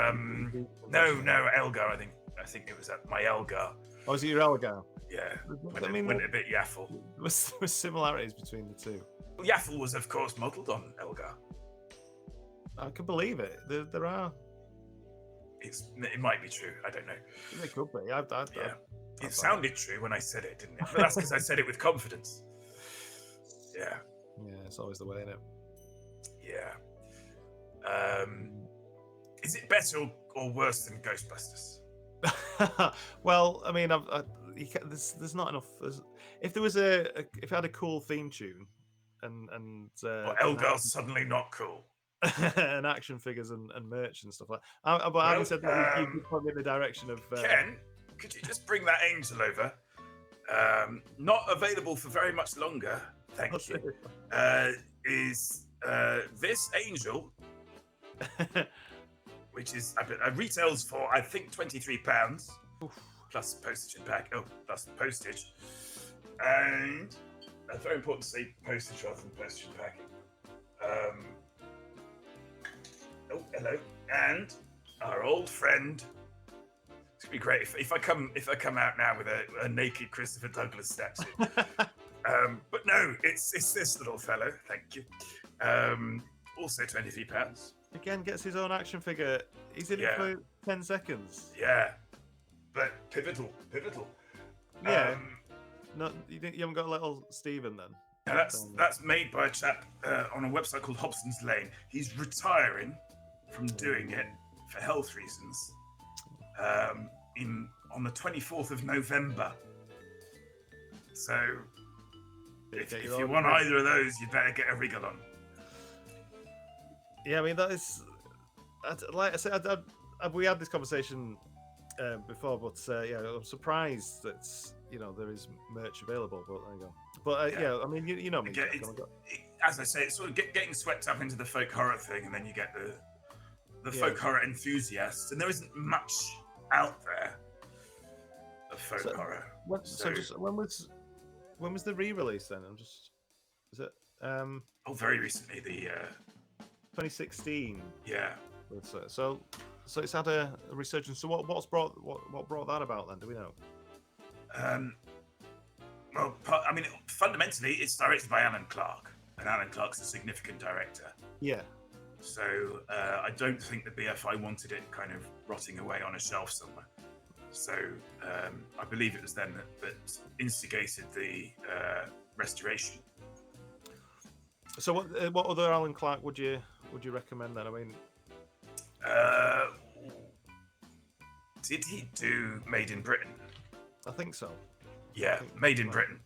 no, Elgar. I think it was my Elgar. Oh, was it your Elgar? Yeah, went a bit Yaffle. There was similarities between the two. Well, Yaffle was, of course, modelled on Elgar. I can believe it. There are. It might be true. I don't know. It could be. It sounded true when I said it, didn't it? But that's because I said it with confidence. Yeah. Yeah, it's always the way, isn't it? Yeah. Is it better or worse than Ghostbusters? Well, I mean, there's not enough. If there was if it had a cool theme tune, and Elgar's suddenly not cool, and action figures and merch and stuff like that. But having said that, you put me in the direction of Ken. Could you just bring that angel over? Not available for very much longer. Thank you. Is this angel? Which is retails for I think £23 plus postage and pack. Oh, plus postage, and that's very important to say postage rather than postage and packing. Oh, hello, and our old friend. It's gonna be great if I come out now with a naked Christopher Douglas statue. But no, it's this little fellow. Thank you. Also £23. Again, gets his own action figure. He's in it for 10 seconds. Yeah, but pivotal. Yeah. You haven't got a little Stephen then. Now that's made by a chap on a website called Hobson's Lane. He's retiring from doing it for health reasons. On the 24th of November. So if you want either of those, you'd better get a wriggle on. Yeah, I mean that is, like I said, we had this conversation before, but I'm surprised that there is merch available. But there you go. But I mean, you know me. As I say, it's sort of getting swept up into the folk horror thing, and then you get the folk horror enthusiasts, and there isn't much out there of folk horror. When was the re-release then? Is it? Very recently, the 2016. Yeah. So it's had a resurgence. So what brought that about then? Do we know? Well, I mean, fundamentally, it's directed by Alan Clark, and Alan Clark's a significant director. Yeah. So I don't think the BFI wanted it kind of rotting away on a shelf somewhere. So I believe it was them that instigated the restoration. So what other Alan Clark would you recommend then? I mean, did he do Made in Britain? I think so. Yeah, Made in Britain.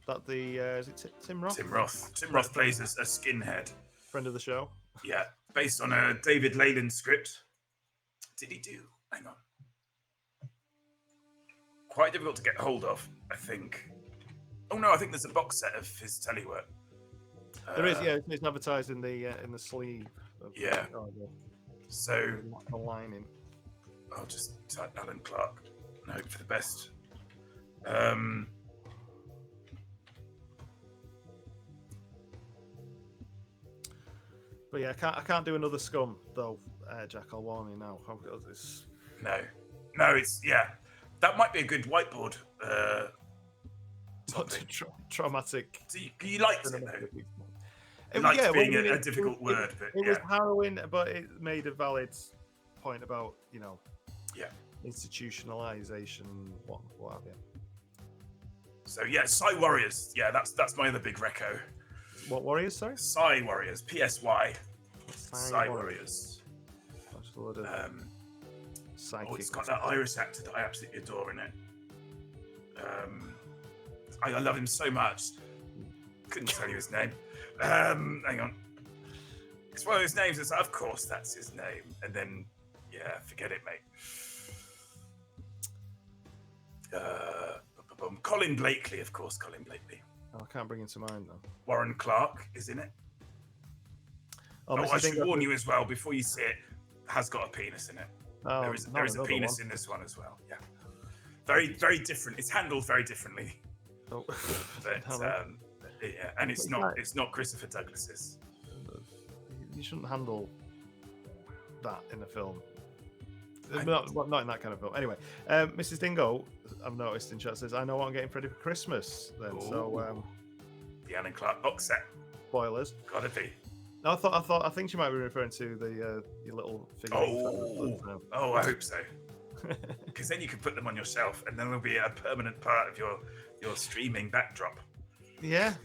That is it Tim Roth? Tim Roth. Tim Roth plays a skinhead. Friend of the show. Yeah, based on a David Leyland script. Did he do? Hang on. Quite difficult to get hold of, I think. Oh no, I think there's a box set of his telework. There is, yeah. It's advertised in the sleeve. Yeah. So the lining. I'll just type Alan Clark and hope for the best. But yeah, I can't do another scum though, Jack. I'll warn you now. I've got this. No, it's that might be a good whiteboard. Traumatic. So you liked it though. It liked being a difficult word, but it was harrowing, but it made a valid point about institutionalization, what have you. So yeah, Psy Warriors. Yeah, that's my other big reco. What Warriors? Sorry. Psy Warriors. PSY. Psy Warriors. That's a lot of it's got that Irish actor that I absolutely adore in it. I love him so much. Couldn't tell you his name. Hang on. It's one of those names that's of course that's his name, and then forget it, mate. Colin Blakely, of course, Colin Blakely. Oh, I can't bring it to mind though. Warren Clark is in it. I should warn you as well before you see it. Has got a penis in it. Oh, there is a penis in this one as well. Yeah, very very different. It's handled very differently. Oh. But and it's not Christopher Douglas's. You shouldn't handle that in a film. Not in that kind of film. Anyway, Mrs. Dingo, I've noticed in chat says, "I know what I'm getting ready for Christmas." Then, so the Alan Clark box set. Spoilers. Gotta be. I think she might be referring to the your little figurine. I hope so. Because then you can put them on your shelf, and then they'll be a permanent part of your streaming backdrop. Yeah.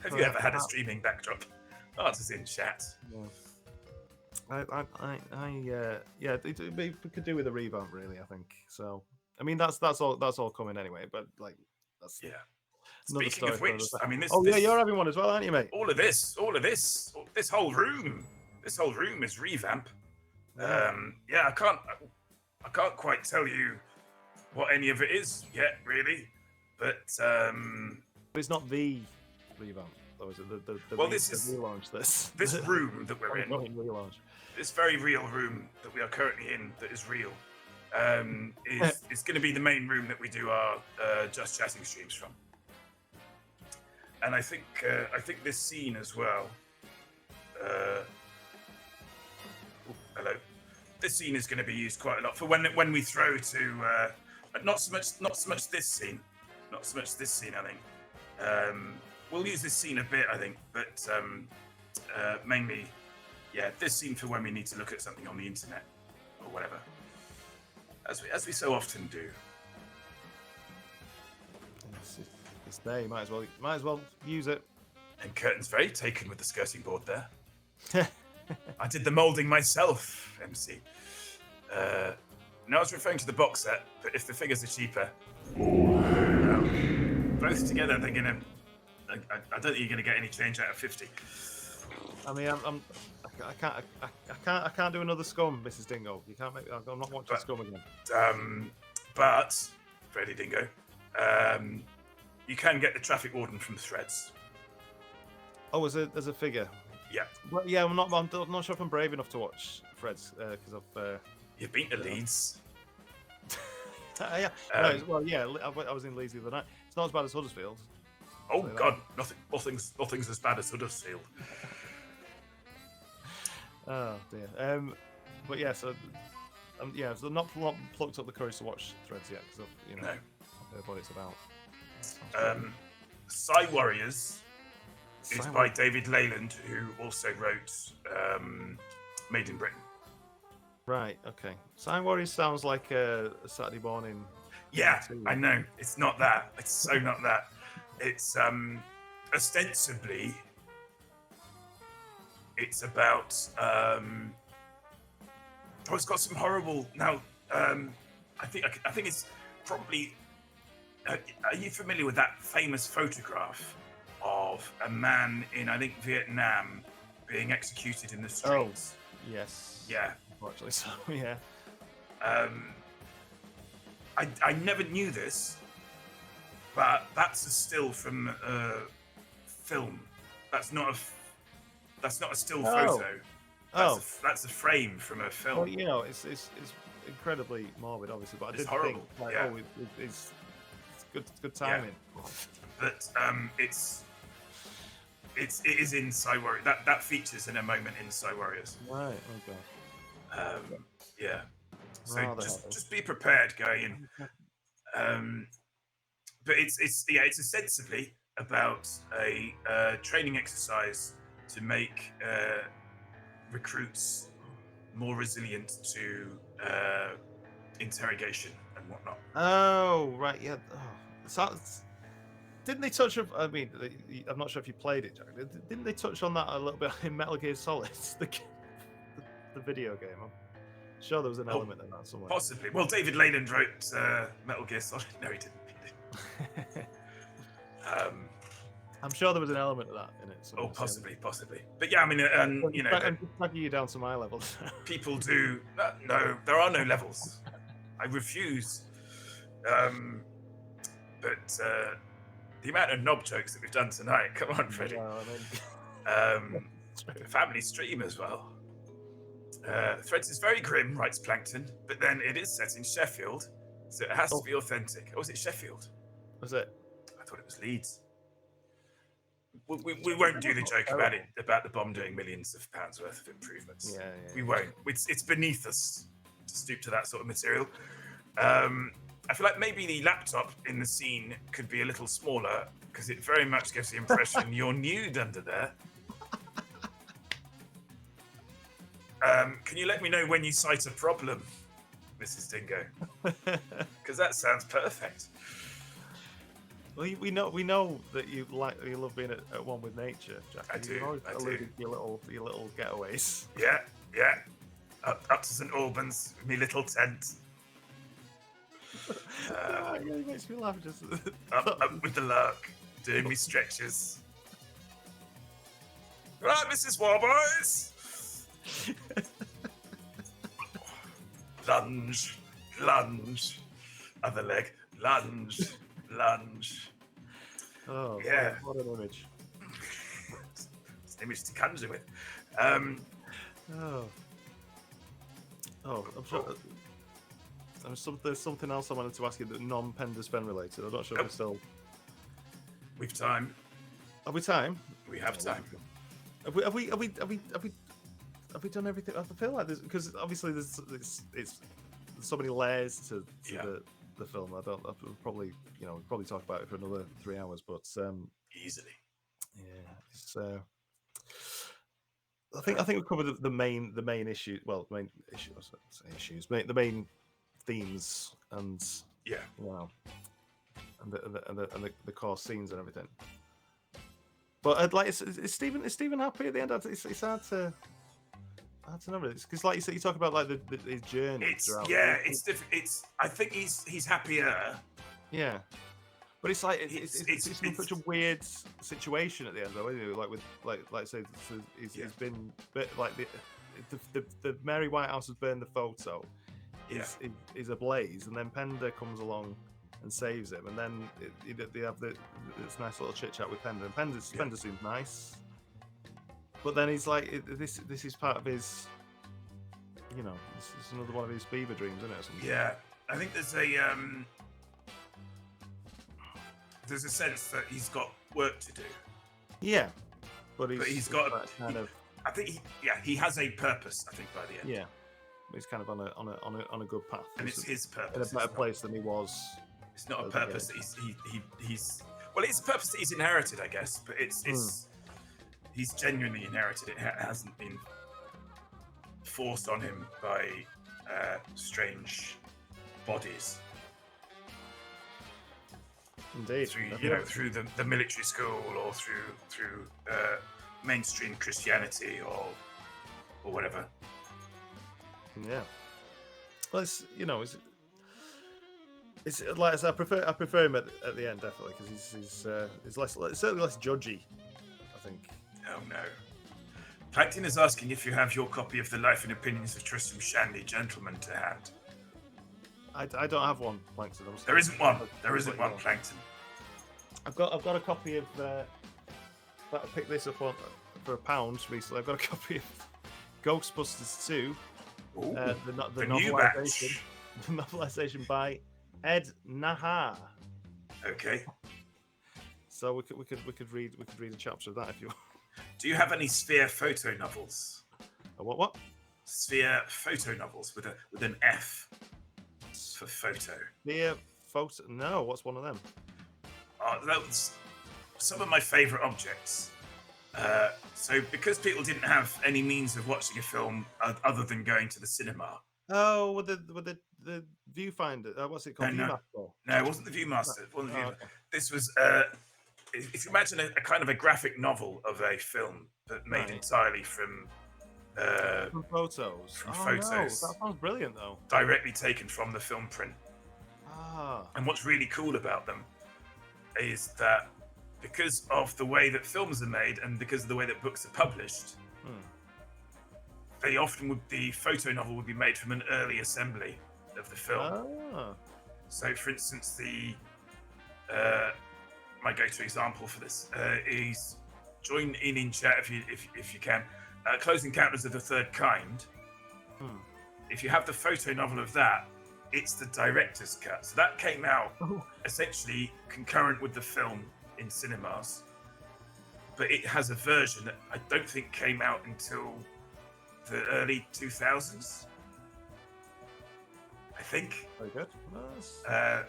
Have you ever had a streaming backdrop? Answers in chat. Yeah. We could do with a revamp, really. I think so. I mean, that's all coming anyway. But like, that's Speaking of which, I mean, this. You're having one as well, aren't you, mate? All of this, this whole room is revamp. I can't quite tell you what any of it is yet, really, but it's not the revamp, though, is it? This is relaunch. This room that we're in. Relaunch. This very real room that we are currently in, that is real, is going to be the main room that we do our Just Chatting streams from. And I think this scene as well. Hello. This scene is going to be used quite a lot for when we throw to not so much this scene, I think. We'll use this scene a bit, I think, but mainly, this scene for when we need to look at something on the internet or whatever, as we so often do. It's there. You might as well use it. And Curtin's very taken with the skirting board there. I did the moulding myself, MC. No, I was referring to the box set, but if the figures are cheaper, both together, they're gonna. I don't think you're gonna get any change out of 50. I mean, I can't do another scum, Mrs. Dingo. You can't make. I'm not watching scum again. But Freddy Dingo, you can get the traffic warden from Threads. Oh, there's a figure. Yeah. Well, yeah, I'm not sure if I'm brave enough to watch Threads because I've. You've been to Leeds. Yeah. I was in Leeds the other night. It's not as bad as Huddersfield. Oh God, nothing's as bad as Huddersfield. Oh dear. But yeah, so so not plucked up the courage to watch Threads yet because I've heard what it's about. Psy Warriors is by David Leyland, who also wrote Made in Britain. Right. Okay. Psy Warriors sounds like a Saturday morning. Yeah, I know. It's not that. It's so not that. It's ostensibly it's about it's got some horrible now. I think it's probably. Are you familiar with that famous photograph of a man in, I think, Vietnam being executed in the streets? Oh, yes. Yeah. Unfortunately, so yeah. I never knew this, but that's a still from film. That's not a still photo. That's a frame from a film. Well, you know, it's incredibly morbid, obviously, but I It's did horrible, think, like, yeah. it's good timing. But it is in Psy Warrior. That features in a moment in Psy Warriors. Right. Okay. Yeah. So Rather just be prepared going in. But it's ostensibly about a training exercise to make recruits more resilient to interrogation and whatnot. Oh, right. Yeah. Oh. So, didn't they touch on? I mean, I'm not sure if you played it, Jack. Didn't they touch on that a little bit in Metal Gear Solid, the video game? I'm sure there was an element in that somewhere. Possibly. Well, David Leyland wrote Metal Gear Solid. No, he didn't. I'm sure there was an element of that in it. Oh, possibly. But yeah, I mean, you know, I'm just tagging you down to my level. people do. No, there are no levels. I refuse. But the amount of knob jokes that we've done tonight. Come on, Freddie. Well, I mean, Family stream as well. Threads is very grim, writes Plankton, but then it is set in Sheffield, so it has to be authentic. Oh, was it Sheffield? was it? I thought it was Leeds. We won't do the joke about the bomb doing millions of pounds worth of improvements. Yeah. We won't. It's beneath us to stoop to that sort of material. I feel like maybe the laptop in the scene could be a little smaller because it very much gives the impression you're nude under there. Can you let me know when you cite a problem, Mrs. Dingo? Because that sounds perfect. Well, we know that you love being at one with nature, Jack. I do. You've always I alluded do. to your little getaways. Yeah. Up to St Albans, me little tent. It really makes me laugh. Just Up with the lark, doing me stretches. Right, Mrs. Warboys. Lunge, other leg, lunge. Oh, Yeah. what an image. It's an image to conjure with. I'm sure. There's something else I wanted to ask you that non-Penda Spen related. I'm not sure if we're still. We've time. Have we time? We have time. Have we done everything? I feel like there's, because obviously there's so many layers to the film. I'll probably talk about it for another 3 hours, but Easily. yeah, it's. I think we covered the main issue. Well, the main issues, the main themes, and and the core scenes and everything. But like, is Stephen happy at the end? It's hard to know because, like you said, you talk about like his journey. It's different. I think he's happier. Yeah. But it's like it's such a weird situation at the end, though, isn't it? Like with like say he's been like the Mary Whitehouse has burned the photo, is ablaze, and then Penda comes along and saves him, and then they have this nice little chit chat with Penda, and Penda seems nice, but then he's like this is part of his, this is another one of his fever dreams, isn't it? Or something? Yeah, I think there's a sense that he's got work to do. Yeah, but he's got that kind of. I think he has a purpose. I think by the end. Yeah, he's kind of on a good path, and it's his purpose. In a better place than he was. It's not a purpose that he's. Well, it's a purpose that he's inherited, I guess, but it's he's genuinely inherited. It hasn't been forced on him by strange bodies. Indeed. Through the military school or through mainstream Christianity or whatever. Yeah. Well, it's like I said, I prefer him at the end definitely because he's certainly less judgy, I think. Oh no. Plankton is asking if you have your copy of the Life and Opinions of Tristram Shandy, Gentleman, to hand. I don't have one, Plankton. There isn't one. There isn't one, Plankton. I've got a copy of. I picked this up on for £1 recently. I've got a copy of Ghostbusters 2, Ooh, the new novelization, batch. the novelization by Ed Nahar. Okay. So we could read a chapter of that if you want. Do you have any Sphere photo novels? What? Sphere photo novels with an F for photo. The photo? No. What's one of them? That was some of my favourite objects. So because people didn't have any means of watching a film other than going to the cinema. Oh, with the viewfinder. What's it called? No, it wasn't the Viewmaster. It wasn't the Viewmaster. Okay. This was. If you imagine a kind of a graphic novel of a film, but made entirely from photos. photos. No, that sounds brilliant, though. Directly taken from the film print. Ah. And what's really cool about them is that because of the way that films are made and because of the way that books are published, they often the photo novel would be made from an early assembly of the film. Ah. So, for instance, my go-to example for this is join in chat if you can. Close Encounters of the Third Kind. If you have the photo novel of that, it's the director's cut. So that came out essentially concurrent with the film in cinemas, but it has a version that I don't think came out until the early 2000s. I think. Very good.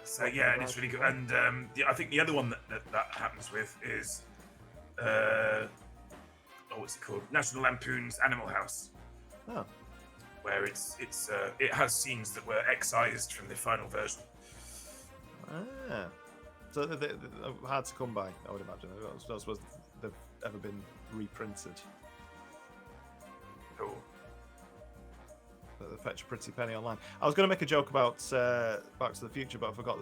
So yeah, and it's really good. And I think the other one that happens with is what's it called? National Lampoon's Animal House. Oh. Where it has scenes that were excised from the final version. Ah. So they're hard to come by, I would imagine. I don't suppose they've ever been reprinted. Cool. But they fetch a pretty penny online. I was going to make a joke about Back to the Future, but I forgot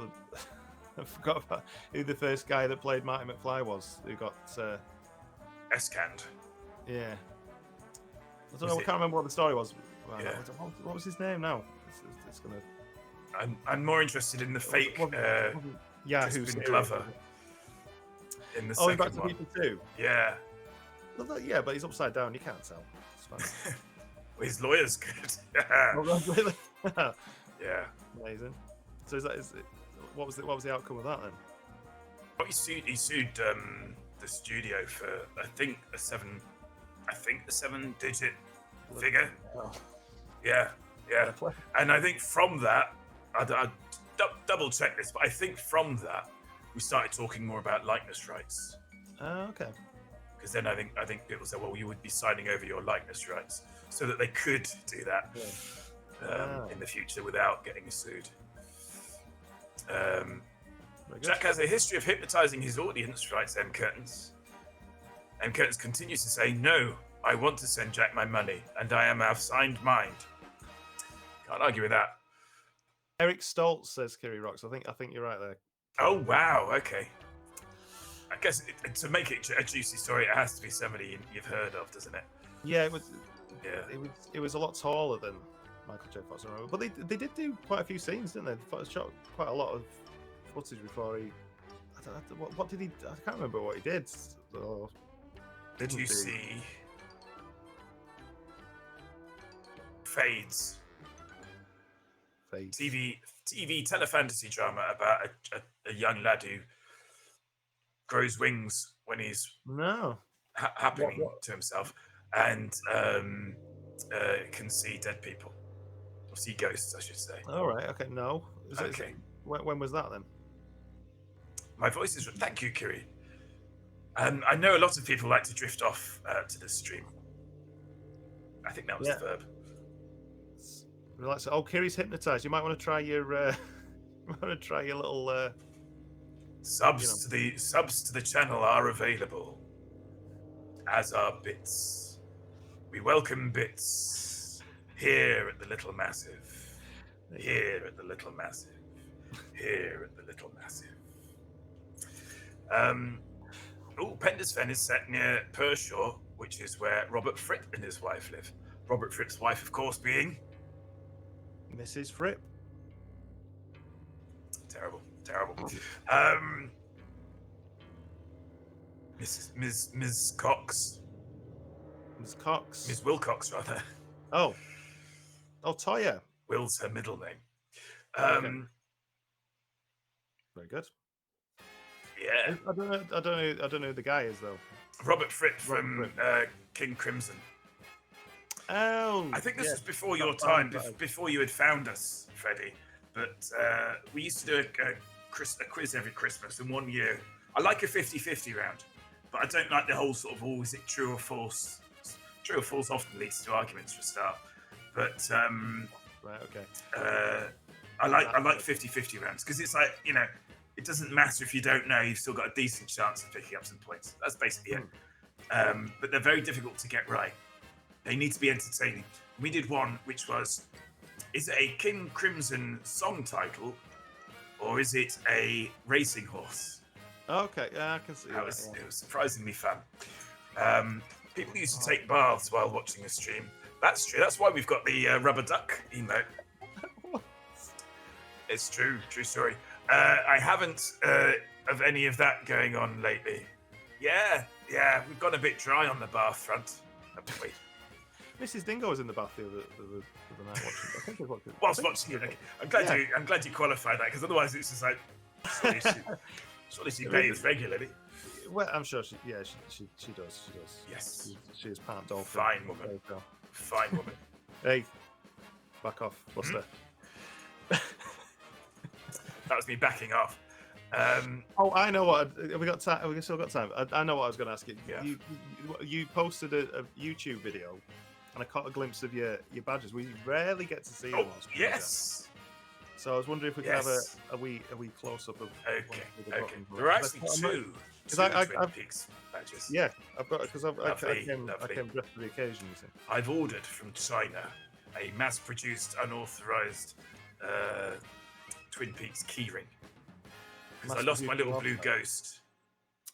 about who the first guy that played Marty McFly was. Who got Escand. Yeah. I don't know. I can't remember what the story was. Yeah. What was his name now? It's gonna. I'm more interested in the fake Yahoo Crispin Glover. In the in second Back to the one. Future too. Yeah. Well, yeah, but he's upside down. You can't tell. It's fine. Well, his lawyer's good. Oh, really? Yeah. Amazing. So what was the outcome of that then? Well, he sued the studio for I think a 7-digit figure. Oh. Yeah. And I think from that, I double check this, but I think from that we started talking more about likeness rights. Oh, okay. Because then I think people said, well, you would be signing over your likeness rights so that they could do that in the future without getting sued. Jack has a history of hypnotizing his audience, writes M. Curtains. M. Curtains continues to say, no, I want to send Jack my money, and I am of signed mind. Can't argue with that. Eric Stoltz says Kiri Rocks. I think you're right there. Oh, wow, okay. I guess to make it a juicy story, it has to be somebody you've heard of, doesn't it? Yeah, it was. Yeah. It was a lot taller than Michael J. Fox, I remember. But they did do quite a few scenes, didn't they? They shot quite a lot of footage before he. What did he? I can't remember what he did. Did you see Fades? TV telefantasy drama about a young lad who grows wings when he's happening to himself and can see dead people or see ghosts, I should say. All right. Okay. No. Okay. When was that then? My voice is. Thank you, Kiri. I know a lot of people like to drift off to the stream. I think that was the verb. Relax. Oh, Kiri's hypnotized. You might want to try your. Little. Subs to the channel are available, as are bits. We welcome bits here at the Little Massive. Here at the Little Massive. Here at the Little Massive. Penda's Fen is set near Pershaw, which is where Robert Fripp and his wife live. Robert Fripp's wife, of course, being Mrs. Fripp. Terrible. Ms. Cox. Ms. Cox. Ms. Wilcox, rather. Oh, Toya. Will's her middle name. Okay. Very good. Yeah. I don't know who the guy is though. Robert Fripp Robert from King Crimson. Oh, I think this yeah. was before your That time, sounds right. before you had found us, Freddie. But we used to do a quiz every Christmas. And one year, I like a 50-50 round, but I don't like the whole sort of, oh, is it true or false? True or false often leads to arguments for a start. But Right. Okay. I like 50-50 rounds because it's like, you know, it doesn't matter if you don't know, you've still got a decent chance of picking up some points. That's basically it. But they're very difficult to get right. They need to be entertaining. We did one which was, is it a King Crimson song title or is it a racing horse? Okay. Yeah, I can see that. It was surprisingly fun. People used to take baths while watching the stream. That's true. That's why we've got the rubber duck emote. It's true. True story. I haven't of any of that going on lately. Yeah, we've gone a bit dry on the bath front, haven't we? Mrs. Dingo was in the bath the other night watching. I think Whilst watching it, okay. I'm glad you qualified that because otherwise it's just like surely she bathes regularly. Well, I'm sure she does. Yes, she is part dolphin. Fine woman. Fine woman. Hey, back off, Buster. That was me backing off. Oh, I know what. Have we got time? Have we still got time? I know what I was going to ask you. Yeah. You posted a YouTube video, and I caught a glimpse of your badges. We rarely get to see them. Yes. So I was wondering if we could have a wee close up of. Okay. There are actually two Twin Peaks badges. Yeah, I've got because I came Lovely. dressed for the occasion. You see. I've ordered from China a mass-produced, unauthorized Twin Peaks keyring because I lost my little blue ghost.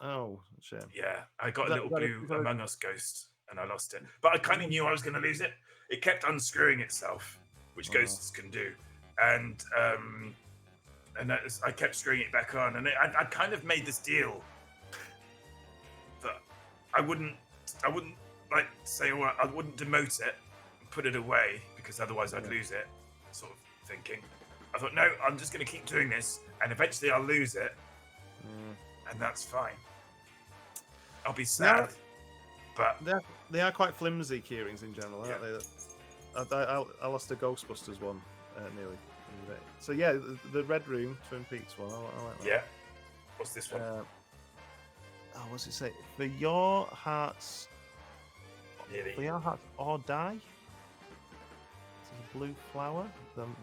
Oh, shame. Yeah, I got a little blue Among Us ghost and I lost it. But I kind of knew I was going to lose it. It kept unscrewing itself, which ghosts can do, and I kept screwing it back on. And I kind of made this deal that I wouldn't like say, well, I wouldn't demote it and put it away because otherwise I'd lose it. Sort of thinking. I thought, no, I'm just going to keep doing this, and eventually I'll lose it, and that's fine. I'll be sad, but they are quite flimsy keyrings in general, aren't they? I lost a Ghostbusters one nearly. So yeah, the Red Room Twin Peaks one. I like that. Yeah. What's this one? What's it say? For your hearts, Nearly. for your hearts or die. It's a blue flower.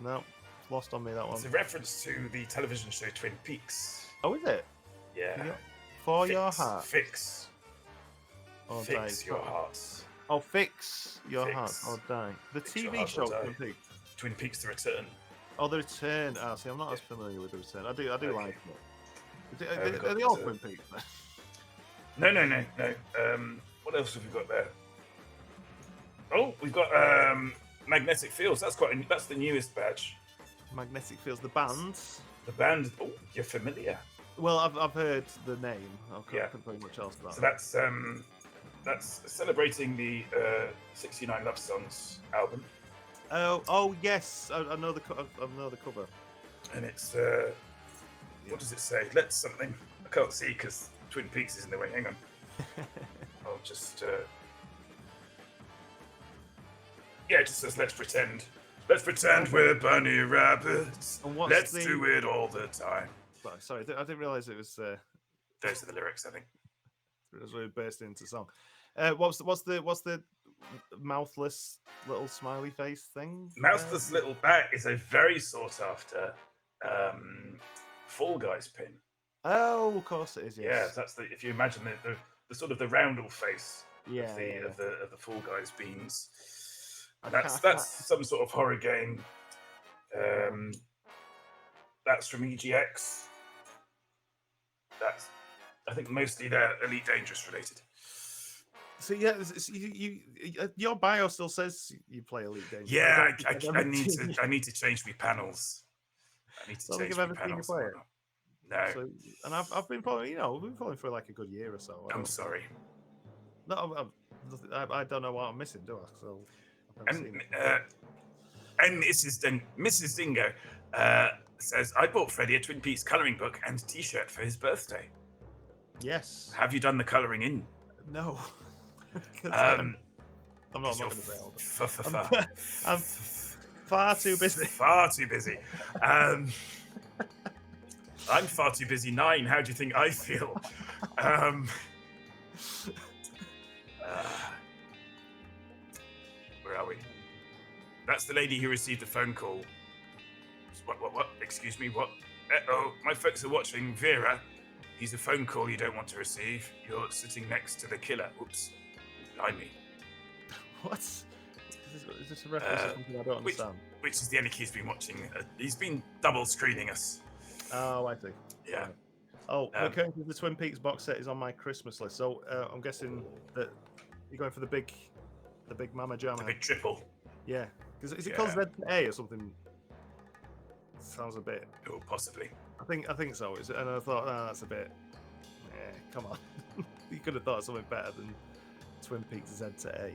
No. Lost on me that one. It's a reference to the television show Twin Peaks. Oh, is it? Yeah. For your heart. Fix. Or Fix die. your hearts. Oh, fix your Fix. heart or die. The Fix your TV heart show or die. Twin Peaks. Twin Peaks: The Return. Oh, The Return. Ah, see, I'm not as familiar with The Return. I do Okay. like it. Are they all Twin Peaks? No. What else have we got there? Oh, we've got magnetic fields. That's that's the newest badge. Magnetic Fields, the band. The band. Oh, you're familiar. Well, I've heard the name. I Yeah. couldn't tell you much else about So it. that's celebrating the 69 Love Songs album, Oh yes, I know the cover. and it's what does it say? Let's something. I can't see because Twin Peaks is in the way. Hang on. I'll just. Yeah, it just says let's pretend. Let's pretend we're bunny rabbits. And what's Let's the- do it all the time. Sorry, I didn't realize it was. Those are the lyrics, I think. It was really burst into song. What's the mouthless little smiley face thing? Mouthless little bat is a very sought after Fall Guys pin. Oh, of course it is. Yeah, Yes. that's if you imagine the sort of the roundel face Yeah, of the Fall Guys beans. And that's some sort of horror game. That's from EGX. That's, I think, mostly they're Elite Dangerous related. So yeah, your bio still says you play Elite Dangerous. Yeah, don't I need to change my panels. I need to Don't think change I've my ever seen you panels. play it. No. So, and I've been following, we've been following for like a good year or so. I'm sorry. No, I don't know what I'm missing, do I? So I've never And seen it. and Mrs. Dingo says, I bought Freddie a Twin Peaks coloring book and T-shirt for his birthday. Yes. Have you done the coloring in? No. 'Cause Um, I'm not you're going to say all I'm far too busy. Far too busy. I'm far too busy. 9. How do you think I feel? Where are we? That's the lady who received the phone call. What? Excuse me, what? Uh-oh, my folks are watching. Vera, he's a phone call you don't want to receive. You're sitting next to the killer. Oops. Blimey. What? Is this a reference to something I don't understand? Which is the only key he's been watching. He's been double screening us. Oh, I see. Yeah. Right. Oh, the Twin Peaks box set is on my Christmas list. So I'm guessing that you're going for the big Mama Jamma. The big triple. Yeah. Is it called ZA or something? Sounds a bit. Oh, possibly. I think so. And I thought, that's a bit. Come on. You could have thought of something better than Twin Peaks Z to A.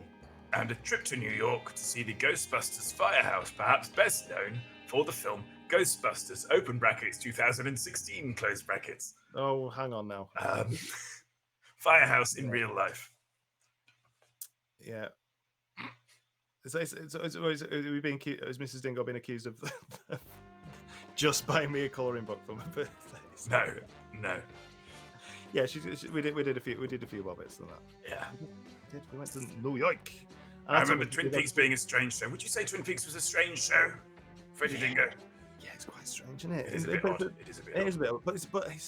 And a trip to New York to see the Ghostbusters firehouse, perhaps best known for the film Ghostbusters, open brackets, 2016, close brackets. Oh, hang on now. Firehouse in real life. Yeah. Is Mrs. Dingo being accused of just buying me a colouring book for my birthday? No. Yeah, we did a few bobbits than that. Yeah. We went to New York. I remember Twin Peaks being a strange show. Would you say Twin Peaks was a strange show, Freddie Dingo? Yeah, it's quite strange, isn't it? It is a bit odd. It is a bit odd. But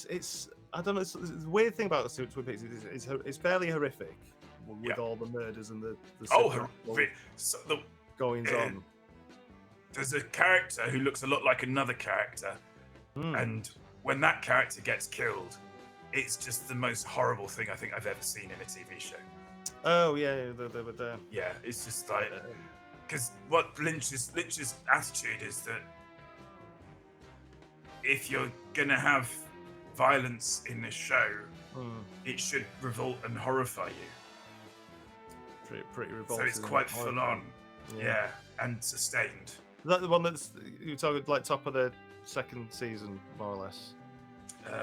it's I don't know. It's the weird thing about the Twin Peaks is it's fairly horrific with all the murders and the goings on. There's a character who looks a lot like another character, and when that character gets killed, it's just the most horrible thing I think I've ever seen in a TV show. Oh yeah, the yeah, it's just like because what Lynch's attitude is that if you're gonna have violence in this show, it should revolt and horrify you. Pretty revolting. So it's quite full on, yeah, and sustained. Is that the one that's you're talking like top of the second season, more or less?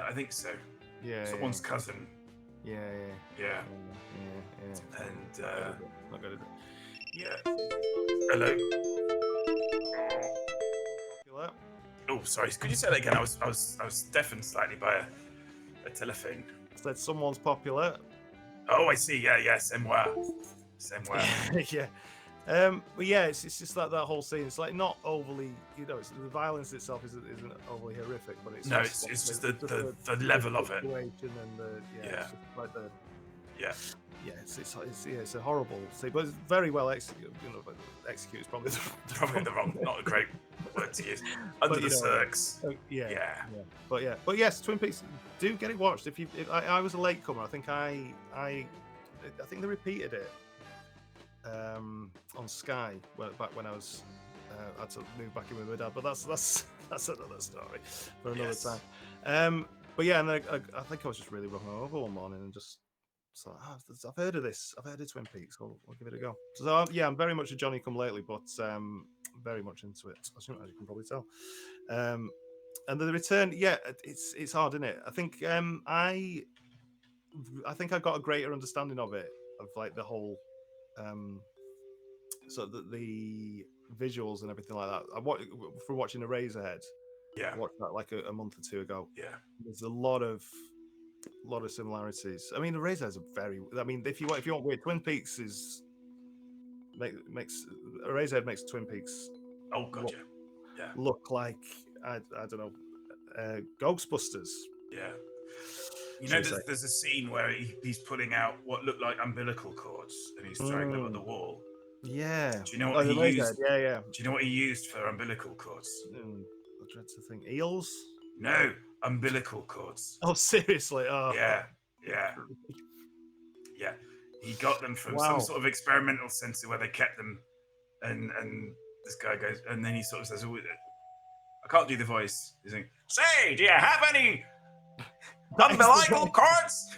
I think so. Yeah. Someone's cousin. Yeah. And not good, is it? yeah. Hello. Oh, sorry. Could you say that again? I was deafened slightly by a telephone. Said someone's popular. Oh, I see. Yeah. C'est moi. Yeah. But yeah, it's just like that whole scene. It's like not overly, the violence itself isn't overly horrific, but it's it's just the level of it. And it's a horrible scene, but it's very well executed. Execute is probably the wrong, not a great word to use. Under the circs. Yeah. But yes, Twin Peaks, do get it watched. If I was a latecomer, I think I think they repeated it on Sky back when I was had to move back in with my dad, but that's another story for another time. But yeah, and I think I was just really hungover one morning and just thought, I've heard of this. I've heard of Twin Peaks. I'll give it a go. So I'm very much a Johnny come lately, but very much into it, as you can probably tell. And the return, it's hard, isn't it? I think I got a greater understanding of it, of like the whole so the visuals and everything like that. From watching Eraserhead, I watched that like a month or two ago. Yeah, there's a lot of similarities. I mean, Eraserhead's if you want weird, Twin Peaks makes Eraserhead makes Twin Peaks. Oh, gotcha. Look like I don't know, Ghostbusters. Yeah. There's a scene where he's pulling out what look like umbilical cords and he's throwing them at the wall. Yeah. Do you know what he used? Yeah. Do you know what he used for umbilical cords? I dread to think. Eels? No, umbilical cords. Oh, seriously? Oh. Yeah. He got them from some sort of experimental center where they kept them, and this guy goes, and then he sort of says, I can't do the voice. He's like, say, do you have any umbilical cords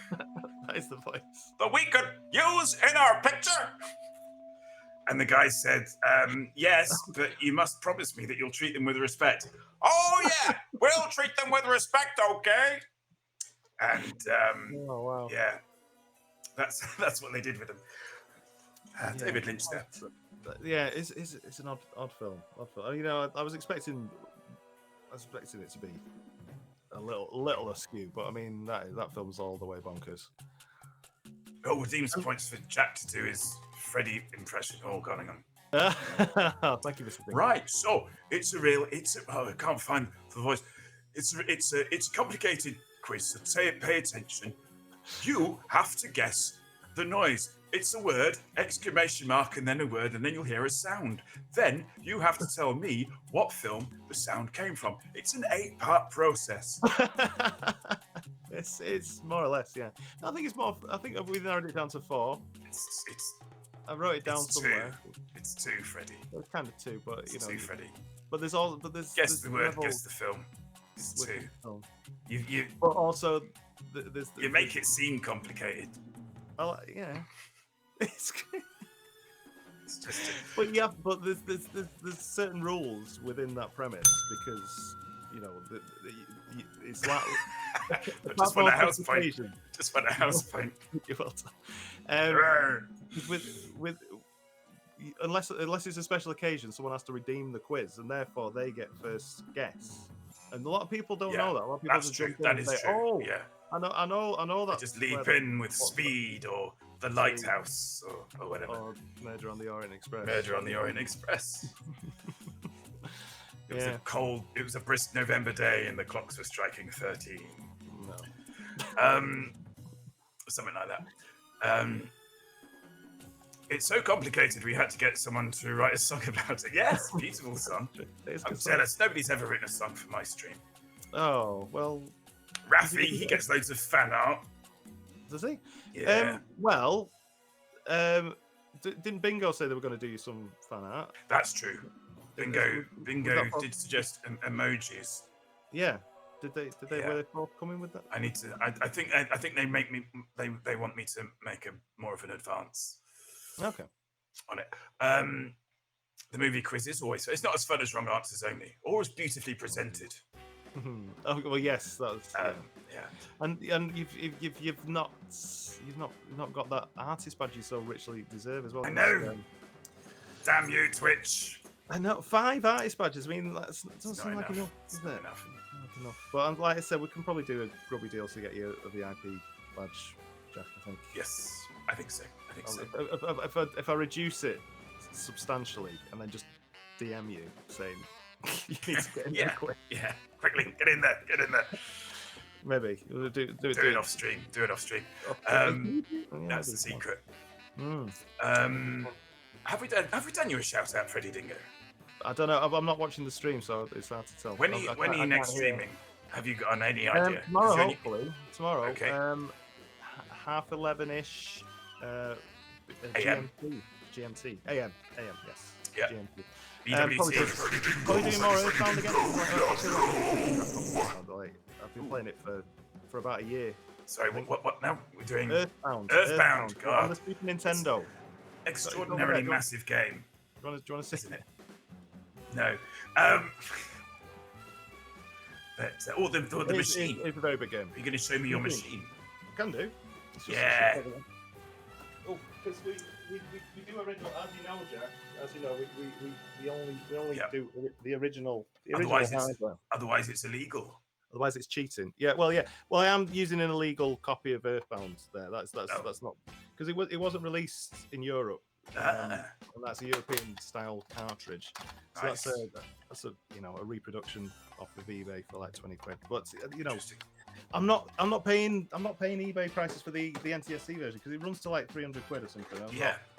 That is the voice. that we could use in our picture? And the guy said, yes, but you must promise me that you'll treat them with respect. Oh, yeah, we'll treat them with respect, okay? And, Oh wow. yeah, that's what they did with him. David Lynch there. Yeah, it's an odd film. Odd film. You know, I was expecting it to be a little askew, but I mean that film's all the way bonkers. Oh, Deems points for Jack to do his Freddy impression. Oh, God, hang on. Thank you, Mr. Bingo. Right, so I can't find the voice. It's a complicated quiz, so pay attention. You have to guess the noise. It's a word, exclamation mark, and then a word, and then you'll hear a sound. Then you have to tell me what film the sound came from. It's an 8-part process. It's more or less, yeah. I think it's more. I think we narrowed it down to 4. It's I wrote it down it's somewhere. 2. It's 2, Freddie. It's kind of 2, but you It's know. 2, Freddie. But there's Guess there's the word. levels Guess the film. It's with 2. the film. You But also, there's you make it seem complicated. yeah. It's It's just but yeah, but there's certain rules within that premise because you know it's like just want a house point. Just want a house point. You're well done. With unless it's a special occasion, someone has to redeem the quiz, and therefore they get first guess. And a lot of people don't know that. A lot of people That's just true. jump in That and is say, true. "Oh, Yeah. I know that." They just leap in with Speed or The Lighthouse or whatever. Or Murder on the Orient Express. Murder on the Orient Express. It was Yeah. it was a brisk November day and the clocks were striking 13. No. Something like that. It's so complicated we had to get someone to write a song about it. Yes, beautiful song. I'm jealous. Nobody's ever written a song for my stream. Oh, well. Rafi, he gets loads of fan art. Does he? Yeah. Didn't Bingo say they were going to do some fan art? That's true. Bingo that did suggest emojis. Yeah. Did they? Yeah. Were they forthcoming with that? I need to. I think they make me. They want me to make more of an advance Okay. on it. The movie quiz is always. It's not as fun as wrong answers only, or as beautifully presented. Oh well, yes, that's Yeah. And you've not got that artist badge you so richly deserve as well. I know. Damn you, Twitch. I know 5 artist badges. I mean, that doesn't seem like enough. enough, It's does not it? enough. Not enough. But like I said, we can probably do a grubby deal to get you a VIP badge, Jack. I think. Yes, I think so. If I reduce it substantially and then just DM you saying you need to get in there quick. Yeah, quickly get in there. Maybe we'll do it off stream. Do it off stream. That's the secret. Have we done you a shout out, Freddie Dingo? I don't know. I'm not watching the stream, so it's hard to tell. When are you next streaming? Have you got any idea? Tomorrow, hopefully. Tomorrow. Okay. 11:30ish. AM. GMT. AM. Yes. Yeah. GMT. BWT. Probably doing more Earthbound again. I've been playing it for about a year. Sorry, what now? We're doing Earthbound. God. On the Super Nintendo. Extraordinarily massive game. Do you want to see it? No. But the machine. It's a very big game. Are you going to show me your machine? Can do. Yeah. Oh, because we do original, as you know, Jack. As you know, we only do the original. Otherwise, it's illegal. Otherwise, it's cheating. Yeah. Well, I am using an illegal copy of Earthbound. There. That's not because it wasn't released in Europe. And that's a European style cartridge. So Nice. that's a a reproduction off of eBay for like 20 quid. But I'm not paying eBay prices for the NTSC version because it runs to like 300 quid or something.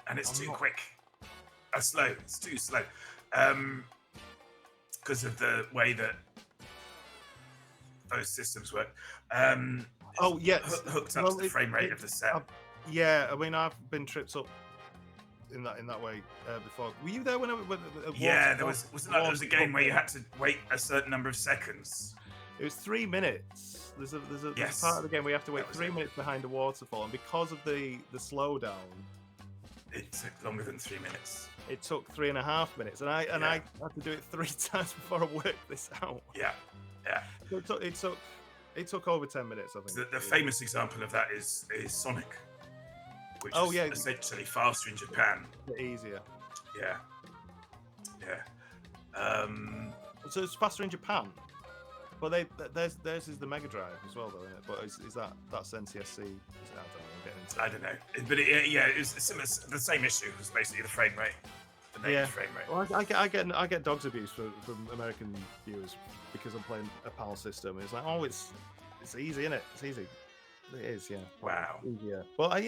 And it's too quick. Slow. It's too slow. Because of the way that those systems work. Hooked up to the frame rate of the set. I mean, I've been tripped up in that way before. Were you there when there was a game where you had to wait a certain number of seconds. It was 3 minutes. There's a Yes. part of the game where you have to wait That was 3 it. minutes behind a waterfall, and because of the slowdown, It took longer than 3 minutes. it took 3.5 minutes, and I had to do it 3 times before I worked this out. Yeah. So it took over 10 minutes, I think. The famous example of that is Sonic, which Oh, is yeah. essentially faster in Japan. Bit easier. Yeah. So it's faster in Japan, but theirs is the Mega Drive as well, though, isn't it? But is that's NTSC? I don't know, but it was similar. The same issue was basically the frame rate, the native frame rate. Well, I get dogs abuse from American viewers because I'm playing a PAL system. It's like, oh, it's easy, isn't it? It's easy. It is, yeah. Wow. Yeah. Well, I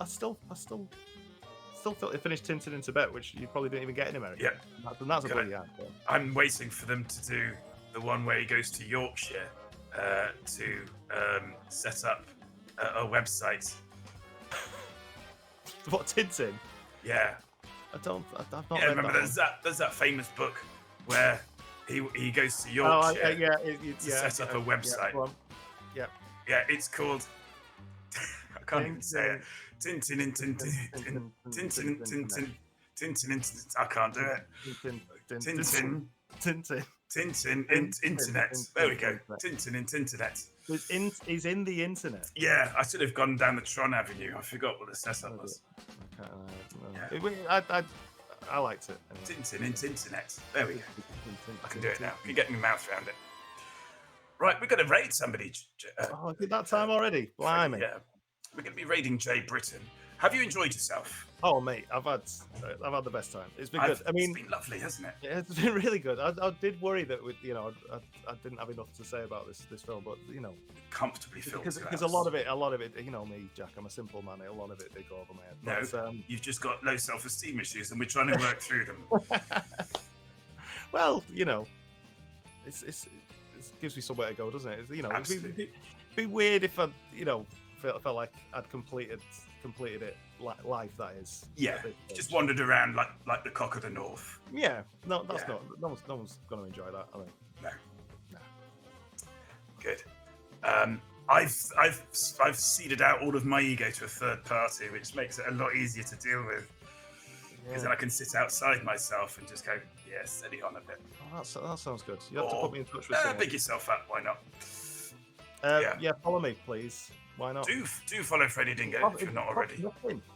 still finished Tintin in Tibet, which you probably didn't even get in America. Yeah. And that's a Can bloody hard game. I'm waiting for them to do the one where he goes to Yorkshire to set up a website. What, Tintin? Yeah. I've not Yeah, read remember that there's that famous book where he goes to one. Yorkshire to set up a website. Yeah, it's called. I can't even say it. Tintin. I can't do it. Tintin internet. There we go. Tintin internet. He's in the internet. Yeah, I should have gone down the Tron Avenue. I forgot what the setup was. I liked it. Tintin internet. There we go. I can do it now. I can get my mouth around it. Right, we're going to raid somebody. Oh, is it that time already? Blimey. Yeah, we're going to be raiding Jay Britton. Have you enjoyed yourself? Oh, mate, I've had the best time. It's been good. I mean, it's been lovely, hasn't it? Yeah, it's been really good. I did worry that I didn't have enough to say about this film, but Comfortably filled. Because a lot of it, me, Jack, I'm a simple man. A lot of it did go over my head. No, but, you've just got low self-esteem issues, and we're trying to work through them. Well, it gives me somewhere to go, doesn't it? It'd be weird if I, felt like I'd completed it, life that is. Yeah, just wandered around like the cock of the north. Yeah, no, that's not. No one's going to enjoy that. I think. No. Good. I've seeded out all of my ego to a third party, which makes it a lot easier to deal with. Because then I can sit outside myself and just go, yeah, steady on a bit. Oh, that sounds good. You have to put me in touch with someone. Big yourself up, why not? Yeah, follow me, please. Why not? Do follow Freddy Dingo if you're not already.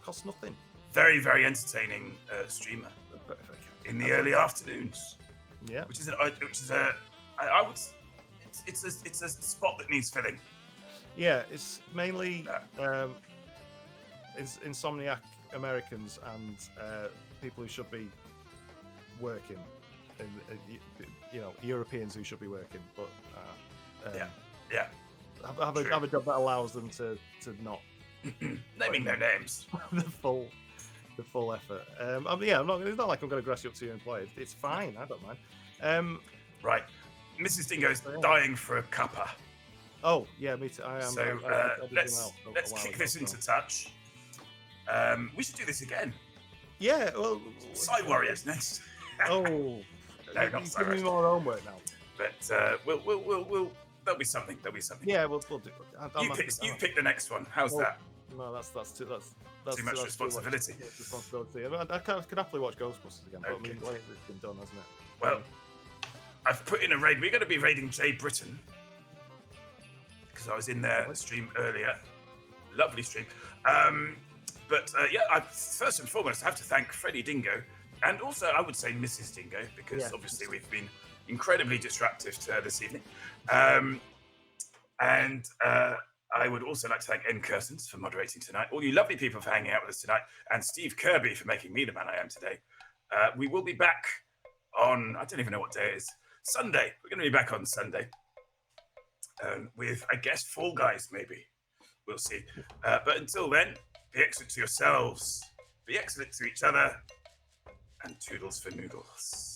Costs nothing. Very, very entertaining streamer in the early afternoons. Yeah. Which is it's a spot that needs filling. Yeah, it's mainly it's insomniac Americans and people who should be working, Europeans who should be working, but have a job that allows them to not naming their names. the full effort. It's not like I'm going to grass you up to your employer. It's fine. I don't mind. Right, Mrs. Dingo's dying for a cuppa. Oh yeah, me too. I am. So let's kick this into touch. We should do this again. Yeah. Well, Side Warriors next. Oh. No, not Side Warriors. Giving me more homework now. But we'll there'll be something. Yeah, we'll do it. You pick the next one. How's that? No, that's too much responsibility. I could happily watch Ghostbusters again, but I mean, it's been done, hasn't it? Well, I've put in a raid. We're going to be raiding Jay Britton because I was in their stream earlier. Lovely stream. I first and foremost have to thank Freddy Dingo, and also I would say Mrs. Dingo, because obviously we've been incredibly disruptive to her this evening. I would also like to thank N. Cursons for moderating tonight, all you lovely people for hanging out with us tonight, and Steve Kirby for making me the man I am today. We will be back on, I don't even know what day it is, Sunday. We're going to be back on Sunday with, I guess, Fall Guys, maybe. We'll see. But until then, be excellent to yourselves, be excellent to each other, and toodles for noodles.